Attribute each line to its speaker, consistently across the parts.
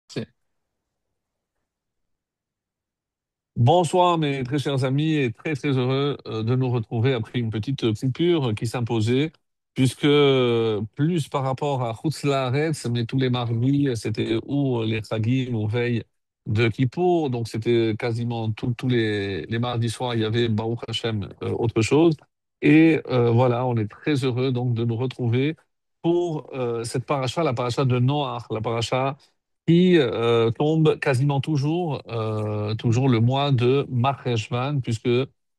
Speaker 1: C'est- Bonsoir mes très chers amis et très très heureux de nous retrouver après une petite coupure qui s'imposait puisque plus par rapport à Laaretz, mais tous les mardis c'était ou les Chagim ou veille de Kippour, donc c'était quasiment tous les mardis soirs il y avait Baruch Hashem autre chose et voilà, on est très heureux donc de nous retrouver pour cette paracha, la paracha de Noach, la paracha qui tombe quasiment toujours le mois de Marcheshvan, puisque,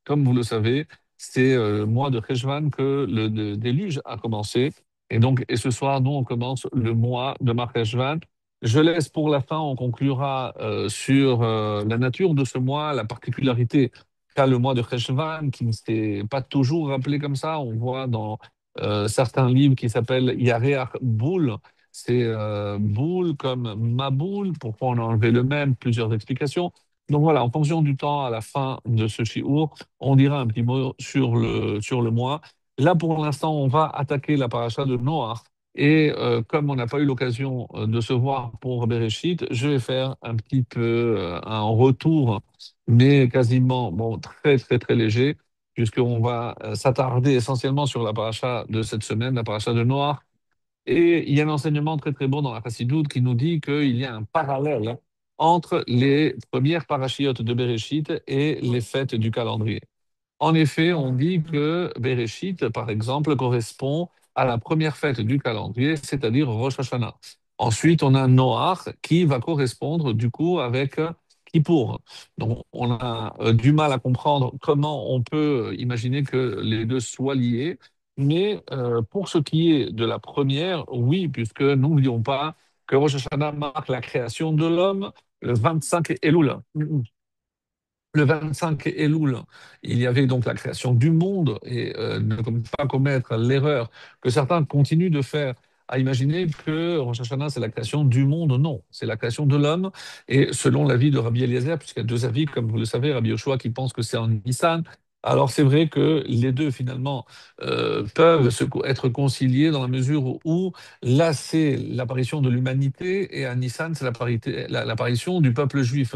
Speaker 1: comme vous le savez, c'est le mois de Cheshvan que le déluge a commencé. Et ce soir, nous, on commence le mois de Marcheshvan. Je laisse pour la fin, on conclura sur la nature de ce mois, la particularité qu'a le mois de Cheshvan, qui ne s'est pas toujours rappelé comme ça. On voit dans certains livres qui s'appellent Yareach Boul, c'est boule comme ma boule. Pourquoi on a enlevé le même? Plusieurs explications. Donc voilà, en fonction du temps, à la fin de ce shiur, on dira un petit mot sur le mois. Là, pour l'instant, on va attaquer la paracha de Noach. Et comme on n'a pas eu l'occasion de se voir pour Bereshit, je vais faire un petit peu un retour, mais quasiment, bon, très, très, très léger, puisqu'on va s'attarder essentiellement sur la paracha de cette semaine, la paracha de Noach. Et il y a un enseignement très très bon dans la Chassidoute qui nous dit qu'il y a un parallèle entre les premières parachiotes de Béréchit et les fêtes du calendrier. En effet, on dit que Bereshit, par exemple, correspond à la première fête du calendrier, c'est-à-dire Rosh Hashanah. Ensuite, on a Noach qui va correspondre du coup avec Kippour. Donc, on a du mal à comprendre comment on peut imaginer que les deux soient liés. Mais pour ce qui est de la première, oui, puisque n'oublions pas que Rosh Hashanah marque la création de l'homme le 25 Elul. Le 25 Elul, il y avait donc la création du monde et ne pas commettre l'erreur que certains continuent de faire à imaginer que Rosh Hashanah, c'est la création du monde. Non, c'est la création de l'homme. Et selon l'avis de Rabbi Eliezer, puisqu'il y a deux avis, comme vous le savez, Rabbi Yoshua qui pense que c'est en Nissan. Alors c'est vrai que les deux finalement peuvent être conciliés dans la mesure où là c'est l'apparition de l'humanité et à Nissan c'est l'apparition du peuple juif.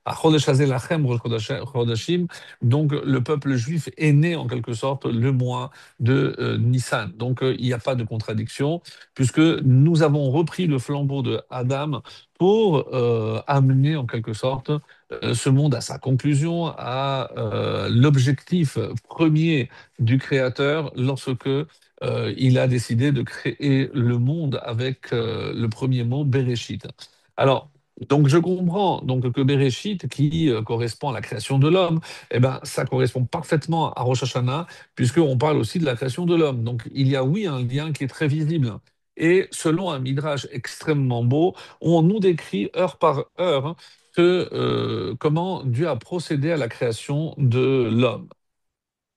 Speaker 1: À Chodesh Hazelachem, Rosh Chodashim, donc le peuple juif est né en quelque sorte le mois de Nissan. Donc il n'y a pas de contradiction, puisque nous avons repris le flambeau de Adam pour amener en quelque sorte ce monde à sa conclusion, à l'objectif premier du Créateur lorsque il a décidé de créer le monde avec le premier mot Bereshit. Alors, donc je comprends donc que Bereshit, qui correspond à la création de l'homme, eh ben, ça correspond parfaitement à Rosh Hashanah, puisqu'on parle aussi de la création de l'homme. Donc il y a oui un lien qui est très visible. Et selon un midrash extrêmement beau, on nous décrit heure par heure comment Dieu a procédé à la création de l'homme.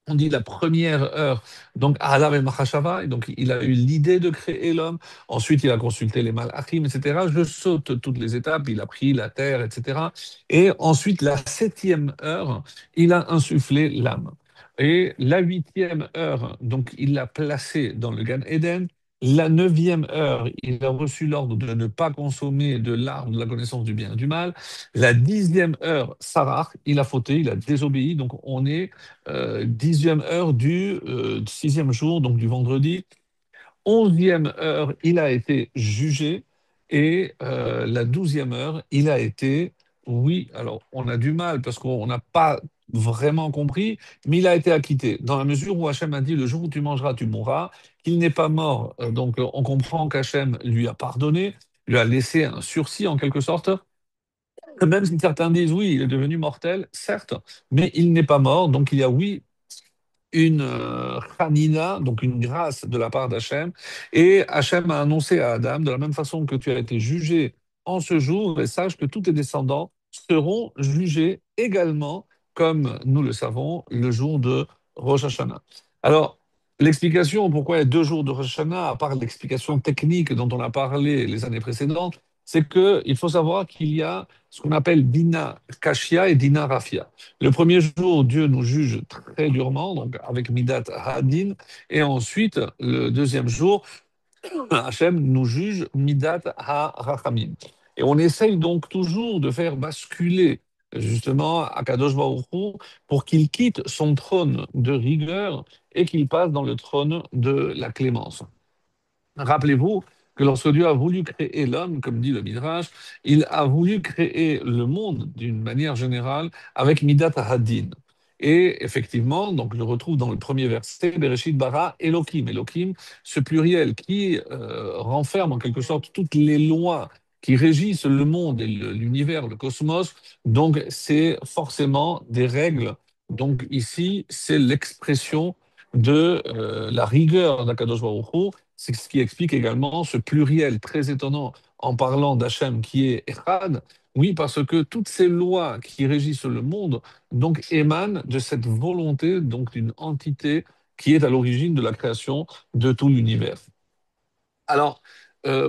Speaker 1: On dit la première heure, donc à Adam et Mahashava, et donc il a eu l'idée de créer l'homme. Ensuite, il a consulté les Malachim, etc. Je saute toutes les étapes, il a pris la terre, etc. Et ensuite, la septième heure, il a insufflé l'âme. Et la huitième heure, donc il l'a placé dans le Gan Eden. La neuvième heure, il a reçu l'ordre de ne pas consommer de l'arbre de la connaissance du bien et du mal. La dixième heure, Sarah, il a fauté, il a désobéi. Donc on est 10e heure du sixième jour, donc du vendredi. 11e heure, il a été jugé. Et la 12e heure, il a été, oui, alors on a du mal parce qu'on n'a pas vraiment compris, mais il a été acquitté. Dans la mesure où Hachem a dit, le jour où tu mangeras, tu mourras, qu'il n'est pas mort. Donc on comprend qu'Hachem lui a pardonné, lui a laissé un sursis en quelque sorte. Même si certains disent, oui, il est devenu mortel, certes, mais il n'est pas mort. Donc il y a, oui, une chanina, donc une grâce de la part d'Hachem. Et Hachem a annoncé à Adam, de la même façon que tu as été jugé en ce jour, et sache que tous tes descendants seront jugés également, comme nous le savons, le jour de Rosh Hashanah. Alors, l'explication pourquoi il y a deux jours de Rosh Hashanah, à part l'explication technique dont on a parlé les années précédentes, c'est qu'il faut savoir qu'il y a ce qu'on appelle Dina Kashia et Dina Rafia. Le premier jour, Dieu nous juge très durement, donc avec Midat Hadin, et ensuite, le deuxième jour, Hachem nous juge Midat HaRachamim. Et on essaye donc toujours de faire basculer justement Akadosh Baruch Hu pour qu'il quitte son trône de rigueur et qu'il passe dans le trône de la clémence. Rappelez-vous que lorsque Dieu a voulu créer l'homme, comme dit le Midrash, il a voulu créer le monde d'une manière générale avec Midat Hadin. Et effectivement, donc je le retrouve dans le premier verset, Bereshit bara Elohim. Elohim, ce pluriel qui renferme en quelque sorte toutes les lois qui régissent le monde et l'univers, le cosmos. Donc c'est forcément des règles. Donc ici, c'est l'expression de la rigueur d'Akadosh Baruch Hu. C'est ce qui explique également ce pluriel très étonnant en parlant d'Hachem qui est Echad. Oui, parce que toutes ces lois qui régissent le monde donc émanent de cette volonté donc d'une entité qui est à l'origine de la création de tout l'univers. Alors,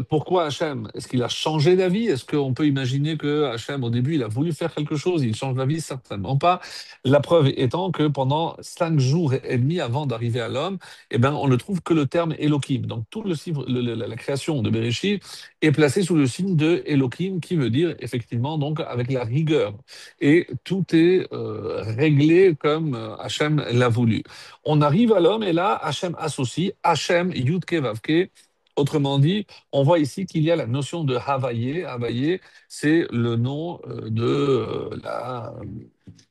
Speaker 1: pourquoi Hachem? Est-ce qu'il a changé d'avis? Est-ce qu'on peut imaginer que Hachem, au début, il a voulu faire quelque chose, il change d'avis? Certainement pas. La preuve étant que pendant 5 jours et demi avant d'arriver à l'homme, eh ben, on ne trouve que le terme Elohim. Donc, tout la création de Bereshit est placée sous le signe de Elohim, qui veut dire effectivement donc avec la rigueur. Et tout est réglé comme Hachem l'a voulu. On arrive à l'homme et là, Hachem associe Hachem Yudke Vavke. Autrement dit, on voit ici qu'il y a la notion de Havaïe. Havaïe, c'est le nom de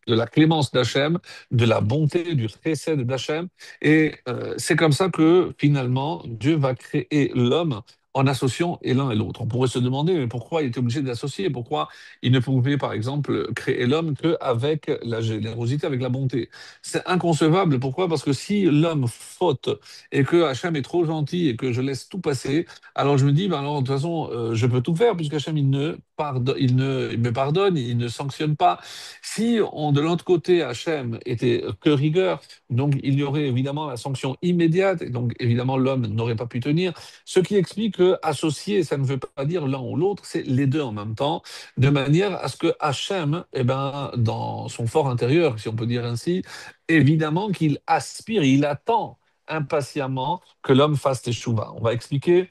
Speaker 1: la clémence d'Hachem, de la bonté, du chesed d'Hachem. Et c'est comme ça que finalement, Dieu va créer l'homme en associant et l'un et l'autre. On pourrait se demander mais pourquoi il était obligé d'associer, pourquoi il ne pouvait par exemple créer l'homme qu'avec la générosité, avec la bonté. C'est inconcevable. Pourquoi? Parce que si l'homme faute et que Hachem est trop gentil et que je laisse tout passer, alors je me dis, ben alors, de toute façon, je peux tout faire puisque Hachem, il me pardonne, il ne sanctionne pas. Si de l'autre côté, Hachem était que rigueur, donc il y aurait évidemment la sanction immédiate, et donc évidemment l'homme n'aurait pas pu tenir. Ce qui explique que associer, ça ne veut pas dire l'un ou l'autre, c'est les deux en même temps, de manière à ce que Hachem, eh ben, dans son fort intérieur, si on peut dire ainsi, évidemment qu'il aspire, il attend impatiemment que l'homme fasse teshuva. On va expliquer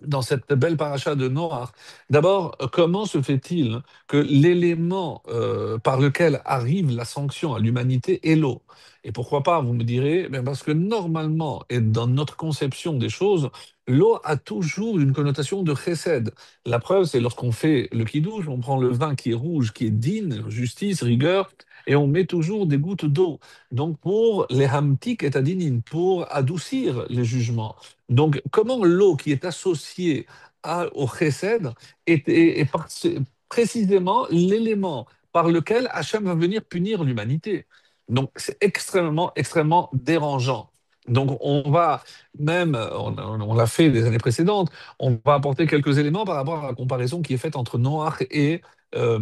Speaker 1: dans cette belle paracha de Noach. D'abord, comment se fait-il que l'élément par lequel arrive la sanction à l'humanité est l'eau? Et pourquoi pas, vous me direz, ben parce que normalement, et dans notre conception des choses, l'eau a toujours une connotation de chesed. La preuve, c'est lorsqu'on fait le kiddush, on prend le vin qui est rouge, qui est din, justice, rigueur, et on met toujours des gouttes d'eau. Donc pour les hamtik et adinin, pour adoucir les jugements. Donc, comment l'eau qui est associée au chesed précisément l'élément par lequel Hachem va venir punir l'humanité. Donc, c'est extrêmement, extrêmement dérangeant. Donc, on va même, on l'a fait les années précédentes, on va apporter quelques éléments par rapport à la comparaison qui est faite entre Noach euh,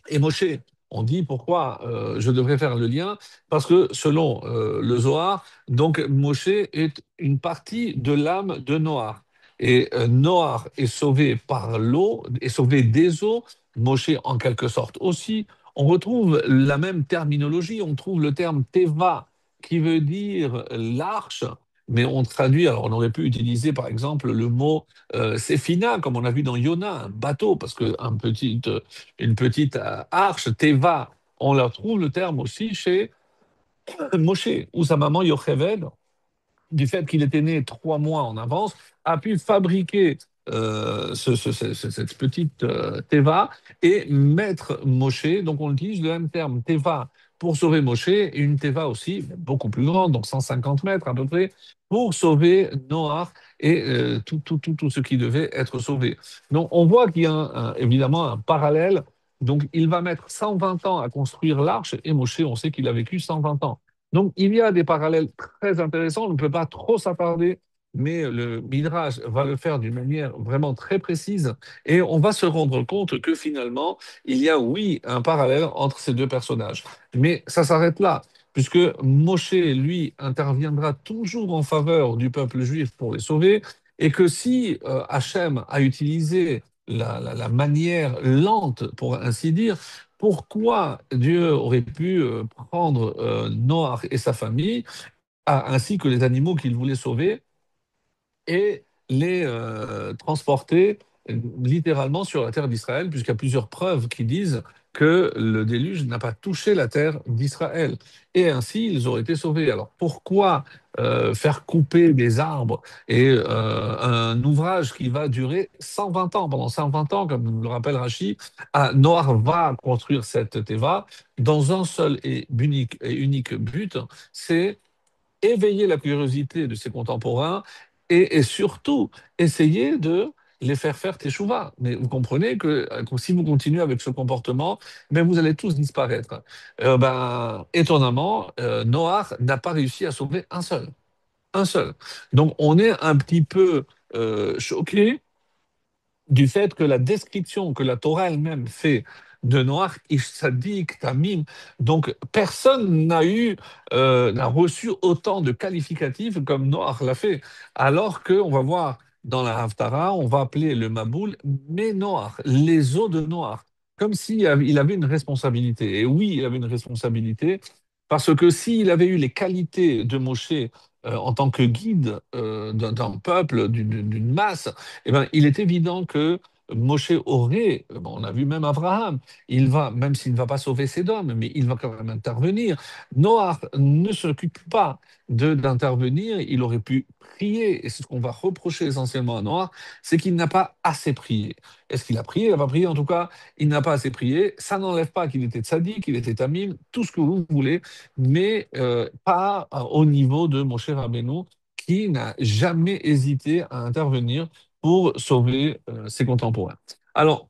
Speaker 1: et Moshe. On dit pourquoi je devrais faire le lien, parce que selon le Zohar, donc Moshe est une partie de l'âme de Noach. Et Noach est sauvé par l'eau, est sauvé des eaux, Moshe en quelque sorte aussi. On retrouve la même terminologie, on trouve le terme Teva qui veut dire l'arche, mais on traduit, alors on aurait pu utiliser par exemple le mot Sefina, comme on a vu dans Yona, un bateau, parce une petite arche, Teva. On la trouve le terme aussi chez Moshe, où sa maman Yocheved, du fait qu'il était né 3 mois en avance, a pu fabriquer cette petite Teva et mettre Moshe. Donc on utilise le même terme Teva pour sauver Moshe et une Teva aussi, beaucoup plus grande, donc 150 mètres à peu près, pour sauver Noach et tout ce qui devait être sauvé. Donc on voit qu'il y a évidemment un parallèle. Donc il va mettre 120 ans à construire l'arche et Moshe, on sait qu'il a vécu 120 ans. Donc, il y a des parallèles très intéressants. On ne peut pas trop s'attarder, mais le Midrash va le faire d'une manière vraiment très précise. Et on va se rendre compte que finalement, il y a, oui, un parallèle entre ces deux personnages. Mais ça s'arrête là, puisque Moshe, lui, interviendra toujours en faveur du peuple juif pour les sauver. Et que si Hachem a utilisé la manière lente, pour ainsi dire, pourquoi Dieu aurait pu prendre Noach et sa famille, ainsi que les animaux qu'il voulait sauver, et les transporter littéralement sur la terre d'Israël, puisqu'il y a plusieurs preuves qui disent que le déluge n'a pas touché la terre d'Israël. Et ainsi, ils auraient été sauvés. Alors pourquoi faire couper des arbres et un ouvrage qui va durer 120 ans, pendant 120 ans, comme le rappelle Rachid, Noach va construire cette teva dans un seul et unique but, c'est éveiller la curiosité de ses contemporains et surtout essayer de les faire teshuva. Mais vous comprenez que si vous continuez avec ce comportement, mais vous allez tous disparaître. Étonnamment, Noach n'a pas réussi à sauver un seul. Un seul. Donc on est un petit peu choqué du fait que la description que la Torah elle-même fait de Noach, Ish Tzadik, Tamim, donc personne n'a reçu autant de qualificatifs comme Noach l'a fait. Alors que, on va voir dans la Haftara, on va appeler le Maboul Noach, les eaux de Noach, comme il avait une responsabilité. Et oui, il avait une responsabilité, parce que s'il avait eu les qualités de Moshe en tant que guide d'un peuple, d'une masse, eh ben, il est évident que Moshe aurait, bon, on a vu même Abraham, même s'il ne va pas sauver Sédom, mais il va quand même intervenir. Noach ne s'occupe pas d'intervenir, il aurait pu prier, et c'est ce qu'on va reprocher essentiellement à Noach, c'est qu'il n'a pas assez prié. Est-ce qu'il a prié? Il n'a pas prié, en tout cas, il n'a pas assez prié. Ça n'enlève pas qu'il était tzaddik, qu'il était tamim, tout ce que vous voulez, mais pas au niveau de Moshe Rabbeinu, qui n'a jamais hésité à intervenir pour sauver ses contemporains. Alors,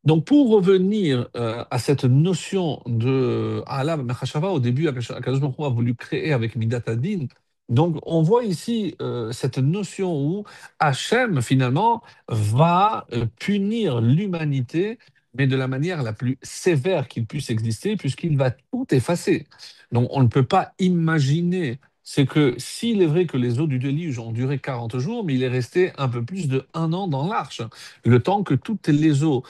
Speaker 1: donc pour revenir à cette notion de Allah Mechashava, au début, Akadosh Baruch Hu a voulu créer avec Midat Hadin. Donc on voit ici cette notion où Hachem finalement va punir l'humanité, mais de la manière la plus sévère qu'il puisse exister, puisqu'il va tout effacer. Donc on ne peut pas imaginer. C'est que s'il est vrai que les eaux du déluge ont duré 40 jours, mais il est resté un peu plus de 1 an dans l'arche, le temps que toutes les eaux,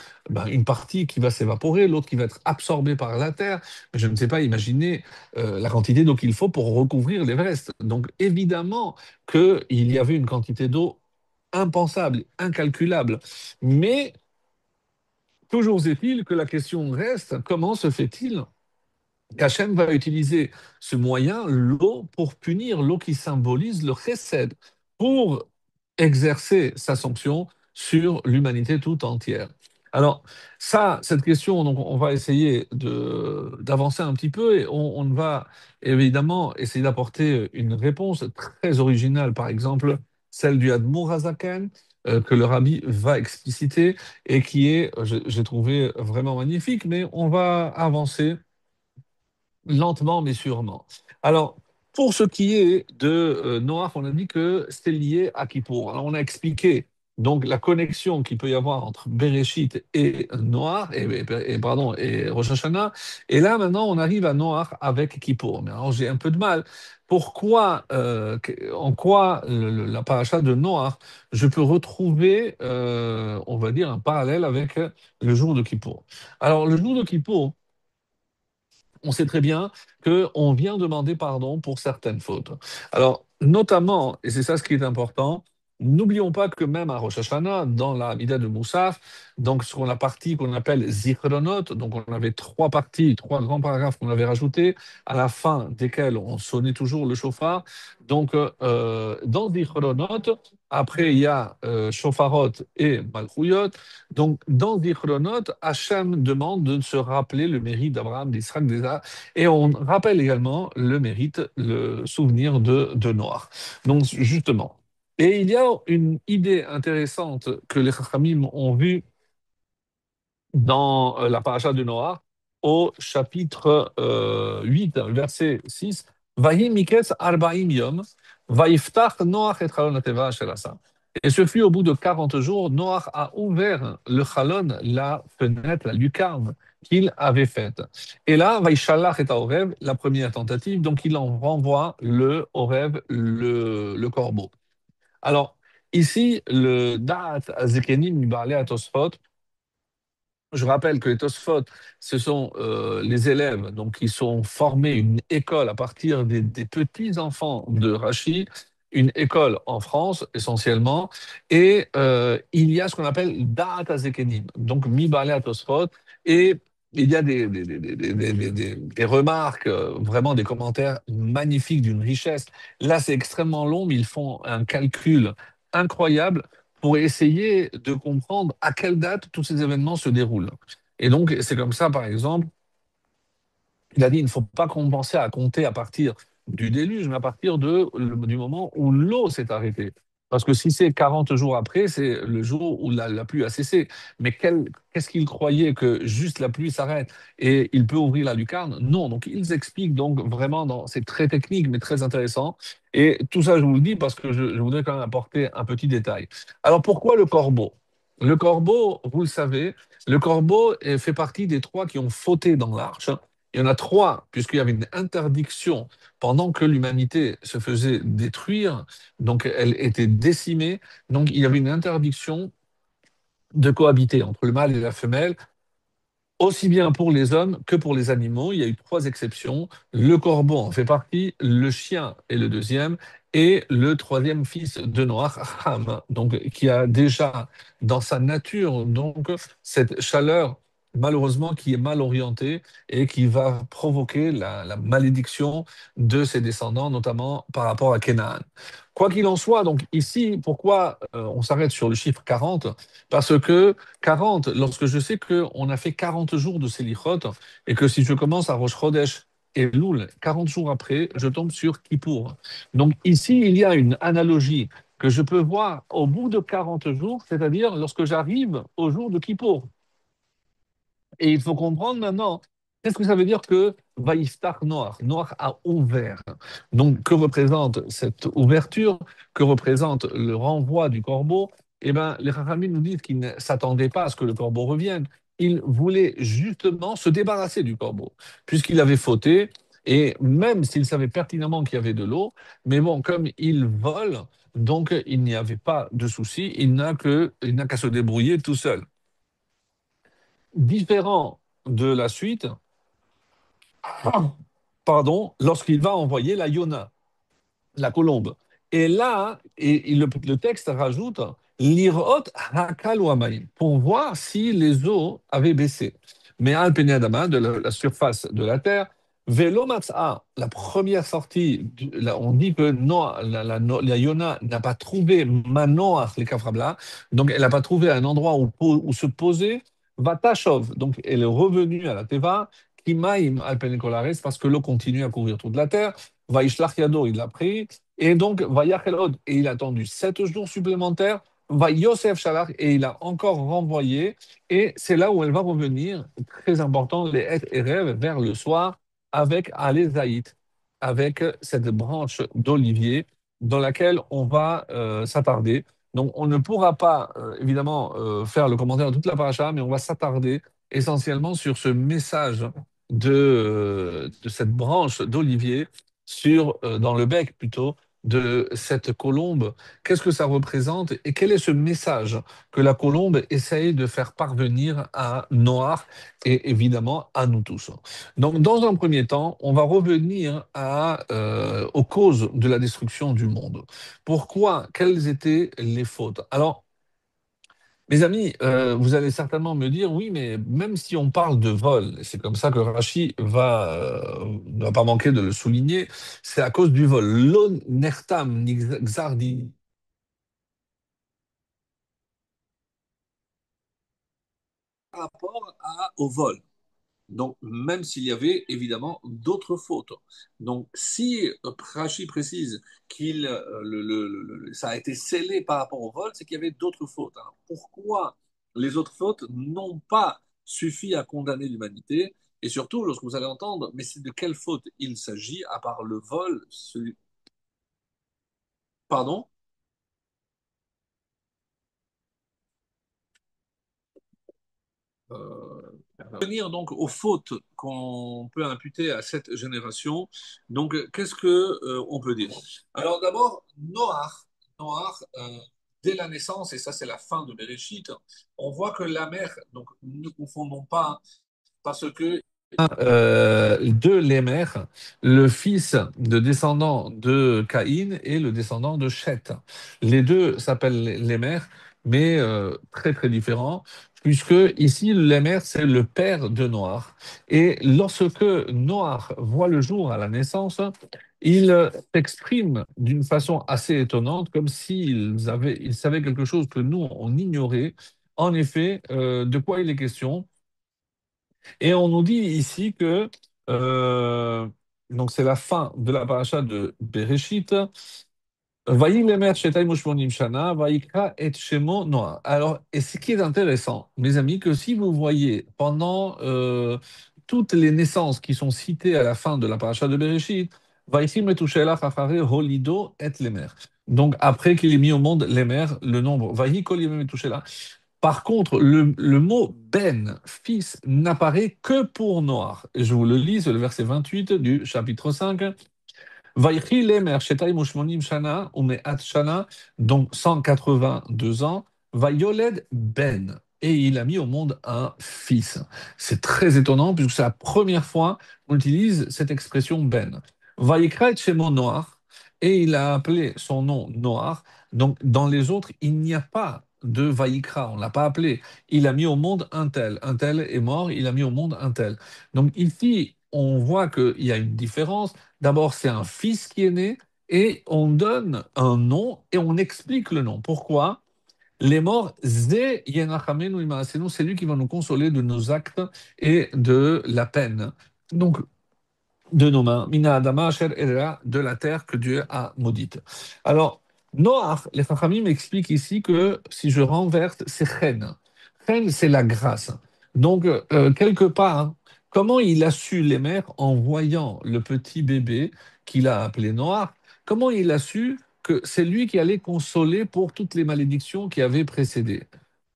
Speaker 1: une partie qui va s'évaporer, l'autre qui va être absorbée par la terre. Mais je ne sais pas imaginer la quantité d'eau qu'il faut pour recouvrir l'Everest. Donc évidemment qu'il y avait une quantité d'eau impensable, incalculable. Mais toujours est-il que la question reste, comment se fait-il qu'Hachem va utiliser ce moyen, l'eau, pour punir, l'eau qui symbolise le chesed, pour exercer sa sanction sur l'humanité tout entière. Alors, cette question, donc, on va essayer d'avancer un petit peu et on va évidemment essayer d'apporter une réponse très originale, par exemple, celle du Admour Hazaken, que le rabbi va expliciter et qui est, j'ai trouvé vraiment magnifique, mais on va avancer lentement mais sûrement. Alors, pour ce qui est de Noach, on a dit que c'est lié à Kippour. Alors, on a expliqué donc la connexion qu'il peut y avoir entre Bereshit et Noach, pardon, et Rosh Hashanah. Et là, maintenant, on arrive à Noach avec Kippour. Mais alors, j'ai un peu de mal. Pourquoi, en quoi la paracha de Noach, je peux retrouver, on va dire, un parallèle avec le jour de Kippour. Alors, le jour de Kippour, on sait très bien qu'on vient demander pardon pour certaines fautes. Alors, notamment, et c'est ça ce qui est important, n'oublions pas que même à Rosh Hashanah, dans la Mida de Moussaf, donc sur la partie qu'on appelle Zichronot, donc on avait trois parties, trois grands paragraphes qu'on avait rajoutés, à la fin desquels on sonnait toujours le chauffard. Donc, dans Zichronot, après il y a Shofarot et Malchouyot. Donc, dans Zichronot, Hachem demande de se rappeler le mérite d'Abraham, d'Israël, d'Isaac, et on rappelle également le mérite, le souvenir de Noach. Donc, justement. Et il y a une idée intéressante que les Chachamim ont vue dans la paracha de Noach, au chapitre 8, verset 6. Vayi miketz arbaim yom, vayiftach Noach et chalon ateva asher asa. Et ce fut au bout de 40 jours, Noach a ouvert le chalon, la fenêtre, la lucarne qu'il avait faite. Et là, vaïshalach et Orev, la première tentative, donc il en renvoie le Orev, le corbeau. Alors, ici, le Da'at Azekenim Mibalé à Tosfot, je rappelle que les Tosfot, ce sont les élèves donc, qui sont formés une école à partir des petits enfants de Rashi. une école en France essentiellement, et il y a ce qu'on appelle Da'at HaZekenim, donc Mi Baalei Tosfot, et il y a des remarques, vraiment des commentaires magnifiques d'une richesse. Là, c'est extrêmement long, mais ils font un calcul incroyable pour essayer de comprendre à quelle date tous ces événements se déroulent. Et donc, c'est comme ça, par exemple, il a dit, il ne faut pas commencer à compter à partir du déluge, mais à partir du moment où l'eau s'est arrêtée. Parce que si c'est 40 jours après, c'est le jour où la pluie a cessé. Mais qu'est-ce qu'il croyait que juste la pluie s'arrête et il peut ouvrir la lucarne? Non. Donc ils expliquent donc vraiment, c'est très technique, mais très intéressant. Et tout ça, je vous le dis parce que je voudrais quand même apporter un petit détail. Alors pourquoi le corbeau? Le corbeau, vous le savez, le corbeau fait partie des trois qui ont fauté dans l'arche. Il y en a trois, puisqu'il y avait une interdiction pendant que l'humanité se faisait détruire, donc elle était décimée, donc il y avait une interdiction de cohabiter entre le mâle et la femelle, aussi bien pour les hommes que pour les animaux. Il y a eu trois exceptions. Le corbeau en fait partie, le chien est le deuxième, et le troisième fils de Noach, Ham, donc, qui a déjà dans sa nature donc, cette chaleur, malheureusement, qui est mal orientée et qui va provoquer la malédiction de ses descendants, notamment par rapport à Canaan. Quoi qu'il en soit, donc ici, pourquoi on s'arrête sur le chiffre 40? Parce que 40, lorsque je sais qu'on a fait 40 jours de Selichot, et que si je commence à Rosh Chodesh et Loul, 40 jours après, je tombe sur Kippour. Donc ici, il y a une analogie que je peux voir au bout de 40 jours, c'est-à-dire lorsque j'arrive au jour de Kippour. Et il faut comprendre maintenant, qu'est-ce que ça veut dire que Vaïftar Noach? Noach a ouvert. Donc, que représente cette ouverture? Que représente le renvoi du corbeau? Eh bien, les Chachamim nous disent qu'ils ne s'attendaient pas à ce que le corbeau revienne. Ils voulaient justement se débarrasser du corbeau, puisqu'il avait fauté, et même s'ils savaient pertinemment qu'il y avait de l'eau, mais bon, comme il vole, donc il n'y avait pas de souci, il n'a qu'à se débrouiller tout seul. Différent de la suite, pardon, lorsqu'il va envoyer la Yona, la colombe. Et là, le texte rajoute l'irot hakal ou amaim, pour voir si les eaux avaient baissé. Mais al penadama, de la surface de la terre, velo matzah, la première sortie, on dit que Noah, la Yona n'a pas trouvé manoach les kafrabla, donc elle n'a pas trouvé un endroit où se poser, va tachov, donc elle est revenue à la teva, kimaim al penekolares, parce que l'eau continue à couvrir toute la terre. Vaishlach Yado, il l'a pris. Et donc, Vayachel Od, et il a attendu 7 jours supplémentaires. Va Yosef Shalach, et il a encore renvoyé. Et c'est là où elle va revenir, très important, les Et et Rêve, vers le soir, avec Alézaït, avec cette branche d'olivier dans laquelle on va s'attarder. Donc, on ne pourra pas, évidemment, faire le commentaire de toute la paracha, mais on va s'attarder essentiellement sur ce message de cette branche d'olivier dans le bec plutôt, de cette colombe. Qu'est-ce que ça représente et quel est ce message que la colombe essaye de faire parvenir à Noir et évidemment à nous tous? Donc, dans un premier temps, on va revenir aux causes de la destruction du monde. Pourquoi? Quelles étaient les fautes? Alors, mes amis, vous allez certainement me dire, oui, mais même si on parle de vol, et c'est comme ça que Rachi ne va pas manquer de le souligner, c'est à cause du vol. L'on nertam nixardi par rapport au vol. Donc, même s'il y avait évidemment d'autres fautes. Donc, si Rachi précise ça a été scellé par rapport au vol, c'est qu'il y avait d'autres fautes. Alors, pourquoi les autres fautes n'ont pas suffi à condamner l'humanité? Et surtout, lorsque vous allez entendre, mais c'est de quelle faute il s'agit, à part le vol, pardon? Revenir donc aux fautes qu'on peut imputer à cette génération. Donc, qu'est-ce que on peut dire? Alors d'abord, dès la naissance, et ça c'est la fin de Bereshit, on voit que la mère, donc ne confondons pas, parce que de Lémer, le fils de descendant de Caïn et le descendant de Cheth. Les deux s'appellent Lémer, mais très très différents, puisque ici, Lémer, c'est le père de Noach. Et lorsque Noach voit le jour à la naissance, il s'exprime d'une façon assez étonnante, comme ils savaient quelque chose que nous, on ignorait. En effet, de quoi il est question? Et on nous dit ici que euh, donc c'est la fin de la paracha de Bereshit. Vayilemer shetayim u'shmonim shana, vayikra et shemo Noah. Alors, et ce qui est intéressant, mes amis, que si vous voyez pendant toutes les naissances qui sont citées à la fin de la paracha de Bereshit, Vayichim et Ushelach achare holido et lemer. Donc, après qu'il ait mis au monde lemer, le nombre, Vayi kol yemim et Ushelach. Par contre, le mot ben, fils, n'apparaît que pour Noach. Et je vous le lis, c'est le verset 28 du chapitre 5. Vaïchi Lemer, Shetai Moshmonim Shana, Umeat Shana, donc 182 ans, Vayoled Ben. Et il a mis au monde un fils. C'est très étonnant puisque c'est la première fois qu'on utilise cette expression Ben. Vayikra et Shemo Noach, et il a appelé son nom Noach. Donc dans les autres, il n'y a pas de Vayikra, on ne l'a pas appelé. Il a mis au monde un tel est mort, il a mis au monde un tel. Donc ici, on voit qu'il y a une différence. D'abord, c'est un fils qui est né et on donne un nom et on explique le nom. Pourquoi? Les morts, Zé Yenachamenu Imaasenu, c'est lui qui va nous consoler de nos actes et de la peine. Donc, de nos mains, Mina Adama, Asher Elera, de la terre que Dieu a maudite. Alors, Noach, les Chachamim expliquent ici que si je renverse, c'est Chen. Chen, c'est la grâce. Donc, quelque part, comment il a su les mères en voyant le petit bébé qu'il a appelé Noach, comment il a su que c'est lui qui allait consoler pour toutes les malédictions qui avaient précédé?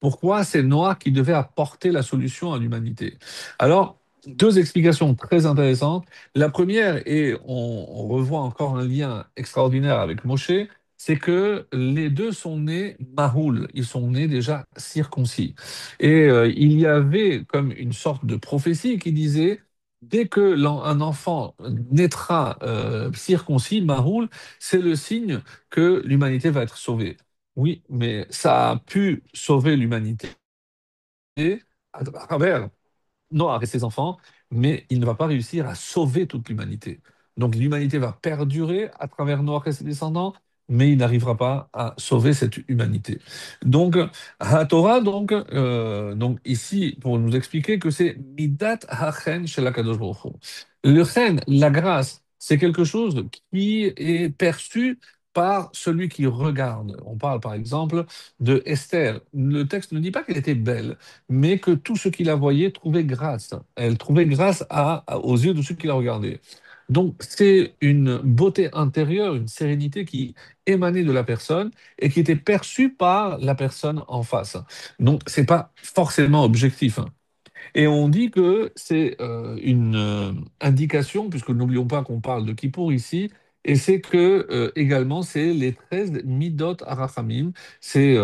Speaker 1: Pourquoi c'est Noach qui devait apporter la solution à l'humanité? Alors, deux explications très intéressantes. La première, et on revoit encore un lien extraordinaire avec Moshe, c'est que les deux sont nés mahoul, ils sont nés déjà circoncis. Et il y avait comme une sorte de prophétie qui disait, dès que un enfant naîtra circoncis, mahoul, c'est le signe que l'humanité va être sauvée. Oui, mais ça a pu sauver l'humanité à travers Noir et ses enfants, mais il ne va pas réussir à sauver toute l'humanité. Donc l'humanité va perdurer à travers Noir et ses descendants, mais il n'arrivera pas à sauver cette humanité. Donc, la Torah, donc ici, pour nous expliquer que c'est Midat Hachen chez la Kadosh Baruch Hu. Le chen, la grâce, c'est quelque chose qui est perçu par celui qui regarde. On parle par exemple de Esther. Le texte ne dit pas qu'elle était belle, mais que tout ce qui la voyait trouvait grâce. Elle trouvait grâce aux yeux de ceux qui la regardaient. Donc, c'est une beauté intérieure, une sérénité qui émanait de la personne et qui était perçue par la personne en face. Donc, c'est pas forcément objectif, hein. Et on dit que c'est une indication, puisque n'oublions pas qu'on parle de Kippour ici, et c'est que également c'est les 13 Midot Arachamim. C'est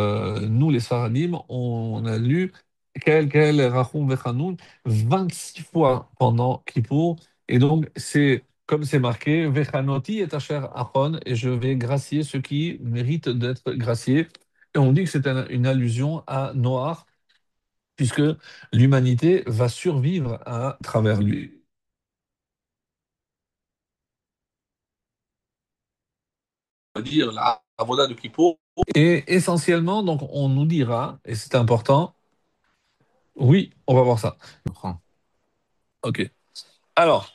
Speaker 1: nous les Sfaradim, on a lu Kel Rachum Vechanun 26 fois pendant Kippour. Et donc c'est comme c'est marqué, Vechanoti et Asher Achon, et je vais gracier ceux qui méritent d'être graciés. Et on dit que c'est une allusion à Noach puisque l'humanité va survivre à travers lui. On va dire la avoda de Kippour. Et essentiellement, donc, on nous dira, et c'est important, oui, on va voir ça. Ok. Alors,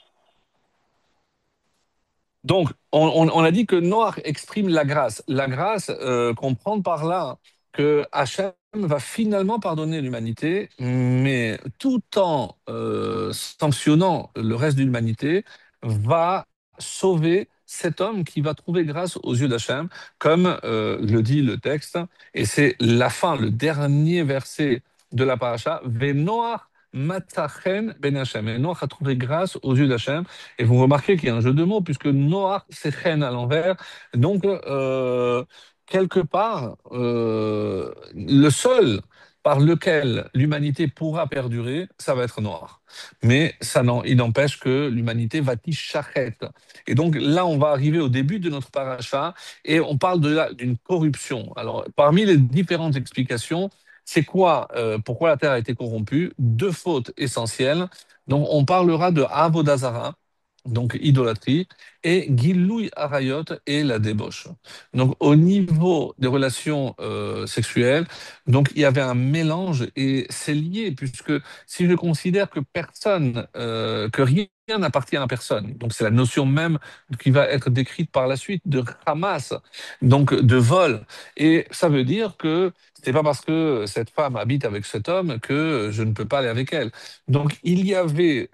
Speaker 1: donc, on a dit que Noach exprime la grâce. La grâce, comprendre par là que Hachem va finalement pardonner l'humanité, mais tout en sanctionnant le reste de l'humanité, va sauver cet homme qui va trouver grâce aux yeux d'Hachem, comme le dit le texte. Et c'est la fin, le dernier verset de la paracha. Noach Matzachen ben Hachem. Et Noach a trouvé grâce aux yeux d'Hachem. Et vous remarquez qu'il y a un jeu de mots, puisque Noach, c'est Chen à l'envers. Donc, quelque part, le seul par lequel l'humanité pourra perdurer, ça va être noir. Mais il n'empêche que l'humanité va tichachet. Et donc là, on va arriver au début de notre paracha et on parle d'une corruption. Alors, parmi les différentes explications, c'est quoi, pourquoi la terre a été corrompue? Deux fautes essentielles. Donc, on parlera de Avodazara, donc idolâtrie, et Giloui Arayot et la débauche. Donc, au niveau des relations sexuelles, donc il y avait un mélange et c'est lié puisque si je considère que personne, que rien n'appartient à personne, donc c'est la notion même qui va être décrite par la suite de Hamas, donc de vol. Et ça veut dire que c'est pas parce que cette femme habite avec cet homme que je ne peux pas aller avec elle. Donc il y avait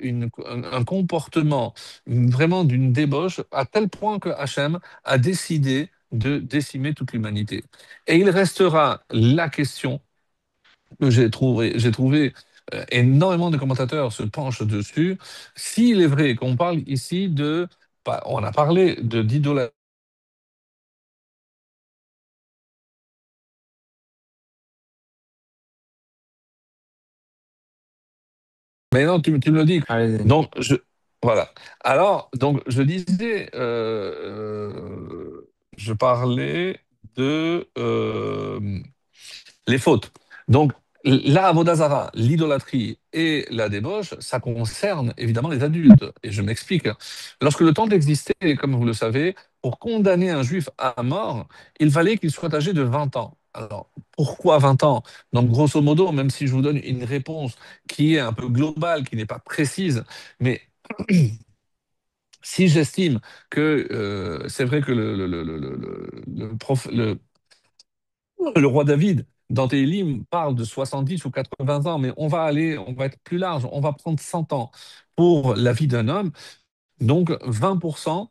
Speaker 1: un comportement vraiment d'une débauche à tel point que Hachem a décidé de décimer toute l'humanité. Et il restera la question que j'ai trouvé énormément de commentateurs se penchent dessus. S'il est vrai qu'on parle ici on a parlé de d'idolâtrie. Mais non, tu me le dis.
Speaker 2: Allez-y.
Speaker 1: Donc, voilà. Alors, donc, je disais, je parlais de les fautes. Donc, la Avodazara, l'idolâtrie et la débauche, ça concerne évidemment les adultes. Et je m'explique. Lorsque le temple existait, comme vous le savez, pour condamner un juif à mort, il fallait qu'il soit âgé de 20 ans. Alors, pourquoi 20 ans? Donc, grosso modo, même si je vous donne une réponse qui est un peu globale, qui n'est pas précise, mais si j'estime que c'est vrai que le roi David, dans Télim, parle de 70 ou 80 ans, mais on va être plus large, on va prendre 100 ans pour la vie d'un homme. Donc 20%,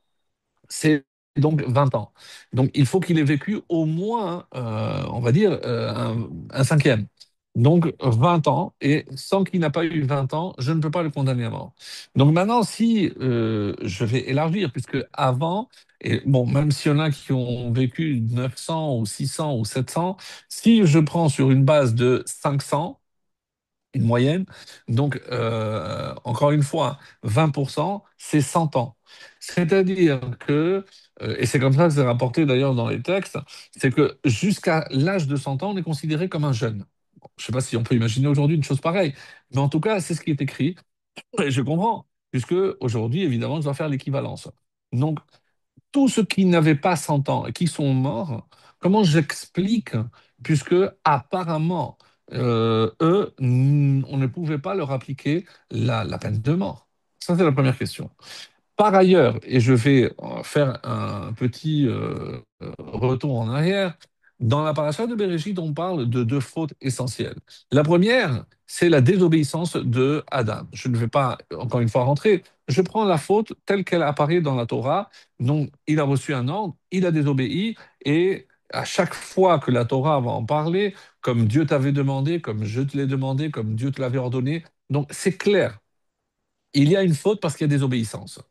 Speaker 1: c'est donc 20 ans. Donc il faut qu'il ait vécu au moins, on va dire, un cinquième. Donc 20 ans, et sans qu'il n'a pas eu 20 ans, je ne peux pas le condamner à mort. Donc maintenant, si je vais élargir, puisque avant, et bon, même s'il y en a qui ont vécu 900 ou 600 ou 700, si je prends sur une base de 500, une moyenne. Donc, encore une fois, 20%, c'est 100 ans. C'est-à-dire que, et c'est comme ça que c'est rapporté d'ailleurs dans les textes, c'est que jusqu'à l'âge de 100 ans, on est considéré comme un jeune. Bon, je ne sais pas si on peut imaginer aujourd'hui une chose pareille, mais en tout cas, c'est ce qui est écrit. Et je comprends, puisque aujourd'hui, évidemment, je dois faire l'équivalence. Donc, tous ceux qui n'avaient pas 100 ans et qui sont morts, comment j'explique, puisque apparemment, on ne pouvait pas leur appliquer la peine de mort. Ça, c'est la première question. Par ailleurs, et je vais faire un petit retour en arrière, dans la paracha de Bereshit, on parle de deux fautes essentielles. La première, c'est la désobéissance de Adam. Je ne vais pas, encore une fois, rentrer. Je prends la faute telle qu'elle apparaît dans la Torah. Donc, il a reçu un ordre, il a désobéi, et à chaque fois que la Torah va en parler, comme Dieu t'avait demandé, comme je te l'ai demandé, comme Dieu te l'avait ordonné, donc c'est clair, il y a une faute parce qu'il y a désobéissance.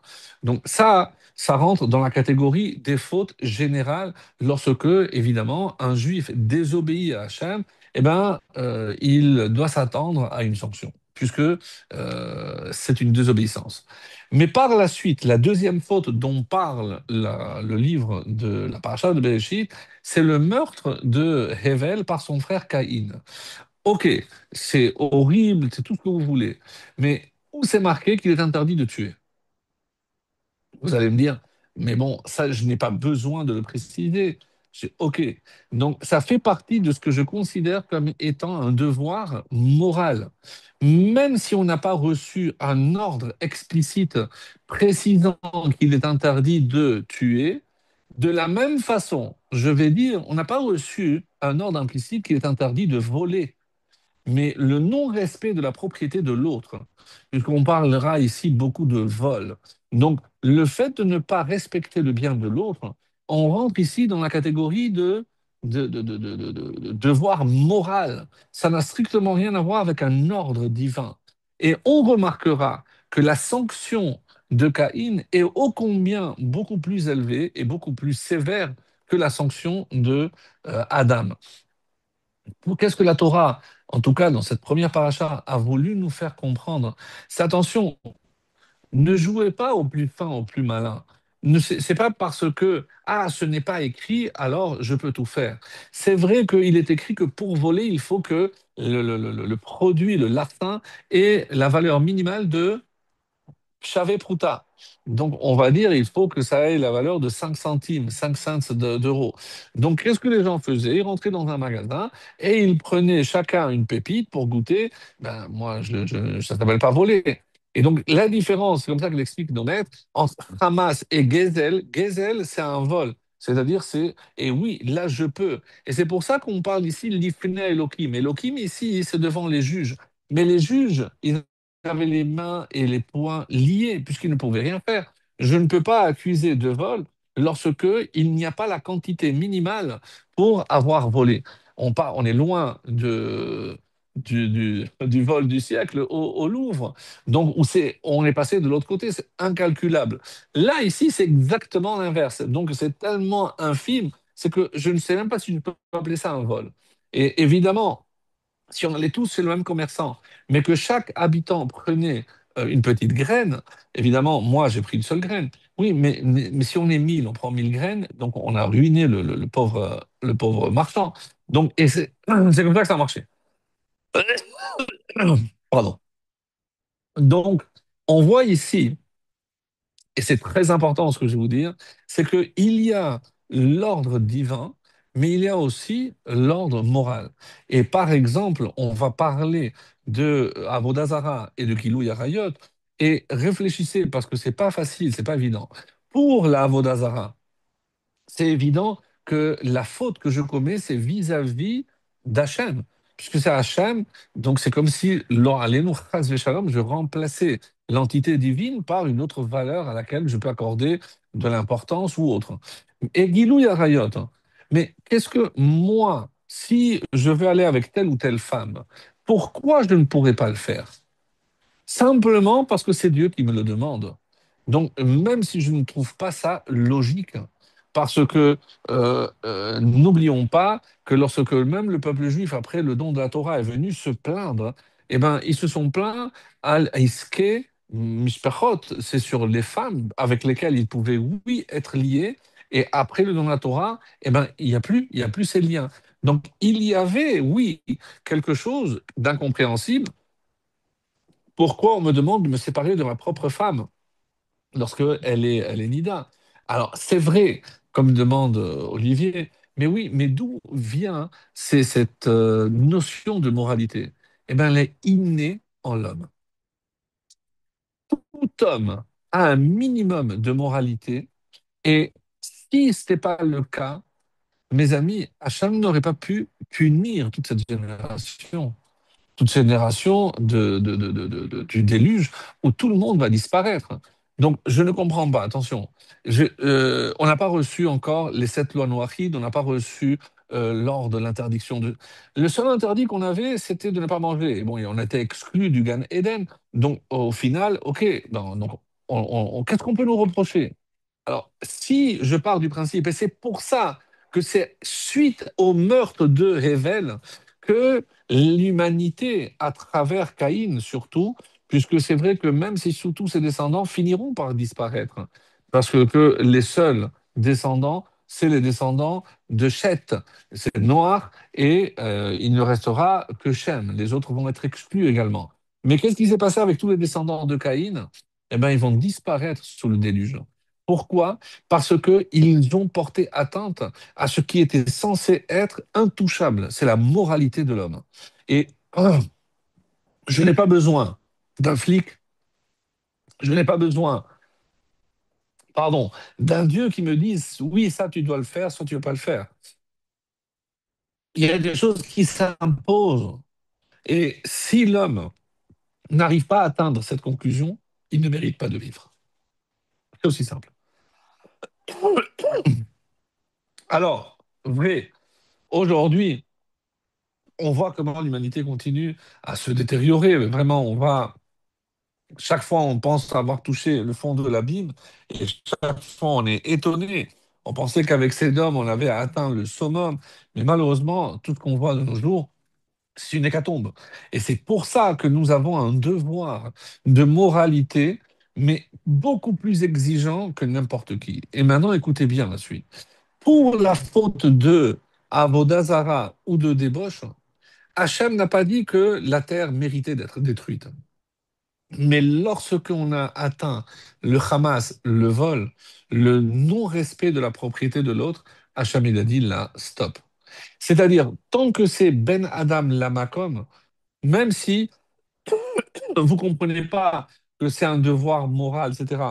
Speaker 1: Donc ça rentre dans la catégorie des fautes générales lorsque, évidemment, un juif désobéit à Hachem, eh ben, il doit s'attendre à une sanction, puisque c'est une désobéissance. Mais par la suite, la deuxième faute dont parle le livre de la paracha de Bereshit, c'est le meurtre de Hevel par son frère Caïn. Ok, c'est horrible, c'est tout ce que vous voulez. Mais où c'est marqué qu'il est interdit de tuer? Vous allez me dire, mais bon, ça, je n'ai pas besoin de le préciser. Ok, donc ça fait partie de ce que je considère comme étant un devoir moral. Même si on n'a pas reçu un ordre explicite précisant qu'il est interdit de tuer, de la même façon, je vais dire, on n'a pas reçu un ordre implicite qu'il est interdit de voler, mais le non-respect de la propriété de l'autre, puisqu'on parlera ici beaucoup de vol. Donc, le fait de ne pas respecter le bien de l'autre, on rentre ici dans la catégorie de devoir moral. Ça n'a strictement rien à voir avec un ordre divin. Et on remarquera que la sanction de Caïn est ô combien beaucoup plus élevée et beaucoup plus sévère que la sanction de Adam. Qu'est-ce que la Torah en tout cas dans cette première paracha, a voulu nous faire comprendre, c'est attention, ne jouez pas au plus fin, au plus malin. Ne, c'est pas parce que, ah, ce n'est pas écrit, alors je peux tout faire. C'est vrai qu'il est écrit que pour voler, il faut que le produit, le lartin, ait la valeur minimale de Chave Pruta. Donc, on va dire, il faut que ça ait la valeur de 5 centimes, 5 cents d'euros. Donc, qu'est-ce que les gens faisaient? Ils rentraient dans un magasin et ils prenaient chacun une pépite pour goûter. Ben, moi, ça s'appelle pas voler. Et donc, la différence, c'est comme ça que l'explique nos maîtres, entre Hamas et Gezel. Gezel, c'est un vol. C'est-à-dire, et oui, là, je peux. Et c'est pour ça qu'on parle ici l'Ifne Elohim. Elohim, ici, c'est devant les juges. Mais les juges, ils avaient les mains et les poings liés puisqu'ils ne pouvaient rien faire. Je ne peux pas accuser de vol lorsque il n'y a pas la quantité minimale pour avoir volé. On est loin du vol du siècle au Louvre. Donc, on est passé de l'autre côté, c'est incalculable. Là, ici, c'est exactement l'inverse. Donc, c'est tellement infime, c'est que je ne sais même pas si je peux appeler ça un vol. Et évidemment, si on allait tous chez le même commerçant, mais que chaque habitant prenait une petite graine, évidemment, moi j'ai pris une seule graine. Oui, mais si on est 1000, on prend 1000 graines, donc on a ruiné le pauvre marchand. Donc, et c'est comme ça que ça a marché. Pardon. Donc, on voit ici et c'est très important ce que je vais vous dire, c'est qu'il y a l'ordre divin, mais il y a aussi l'ordre moral. Et par exemple, on va parler de Avodazara et de Kilou Yarayot, et réfléchissez, parce que c'est pas facile, c'est pas évident. Pour la Avodazara, c'est évident que la faute que je commets, c'est vis-à-vis d'Hachem. Puisque c'est Hachem, donc c'est comme si, allélu, chas v'shalom, je remplaçais l'entité divine par une autre valeur à laquelle je peux accorder de l'importance ou autre. Et Gilou Yarayot, hein. Mais qu'est-ce que moi, si je veux aller avec telle ou telle femme, pourquoi je ne pourrais pas le faire? Simplement parce que c'est Dieu qui me le demande. Donc, même si je ne trouve pas ça logique, parce que n'oublions pas que lorsque même le peuple juif, après le don de la Torah, est venu se plaindre, eh ben, ils se sont plaints al iske mishpachot, c'est sur les femmes avec lesquelles ils pouvaient, oui, être liés, et après le don de la Torah, eh ben, il y a plus ces liens. Donc, il y avait, oui, quelque chose d'incompréhensible. Pourquoi on me demande de me séparer de ma propre femme lorsque elle est nida? Alors, c'est vrai, comme demande Olivier, mais oui, mais d'où vient cette notion de moralité? Eh bien, elle est innée en l'homme. Tout homme a un minimum de moralité, et si ce n'était pas le cas, mes amis, Hachem n'aurait pas pu punir toute génération du déluge où tout le monde va disparaître. Donc, je ne comprends pas, attention. On n'a pas reçu encore les 7 lois noachides, on n'a pas reçu l'ordre de l'interdiction de... Le seul interdit qu'on avait, c'était de ne pas manger. Et bon, et on était exclus du Gan Eden. Donc, au final, OK, donc, qu'est-ce qu'on peut nous reprocher? Alors, si je pars du principe, et c'est pour ça que c'est suite au meurtre de Hével que l'humanité, à travers Caïn surtout, puisque c'est vrai que même si tous ses descendants finiront par disparaître, parce que les seuls descendants, c'est les descendants de Cheth, c'est Noir, et il ne restera que Shem. Les autres vont être exclus également. Mais qu'est-ce qui s'est passé avec tous les descendants de Caïn? Eh bien, ils vont disparaître sous le déluge. Pourquoi? Parce qu'ils ont porté atteinte à ce qui était censé être intouchable. C'est la moralité de l'homme. Et je n'ai pas besoin d'un flic, je n'ai pas besoin, pardon, d'un Dieu qui me dise, oui, ça tu dois le faire, ça tu ne veux pas le faire. Il y a des choses qui s'imposent. Et si l'homme n'arrive pas à atteindre cette conclusion, il ne mérite pas de vivre. C'est aussi simple. Alors, vrai, aujourd'hui, on voit comment l'humanité continue à se détériorer. Vraiment, chaque fois, on pense avoir touché le fond de l'abîme et chaque fois, on est étonné. On pensait qu'avec ces hommes, on avait atteint le summum, mais malheureusement, tout ce qu'on voit de nos jours, C'est une hécatombe. Et c'est pour ça que nous avons un devoir de moralité, mais beaucoup plus exigeant que n'importe qui. Et maintenant, écoutez bien la suite. Pour la faute de Avodazara ou de débauche, Hachem n'a pas dit que la terre méritait d'être détruite. Mais lorsqu'on a atteint le Hamas, le vol, le non-respect de la propriété de l'autre, Hachem il a dit là, stop. C'est-à-dire, tant que c'est Ben Adam Lamakom, même si vous ne comprenez pas que c'est un devoir moral, etc.,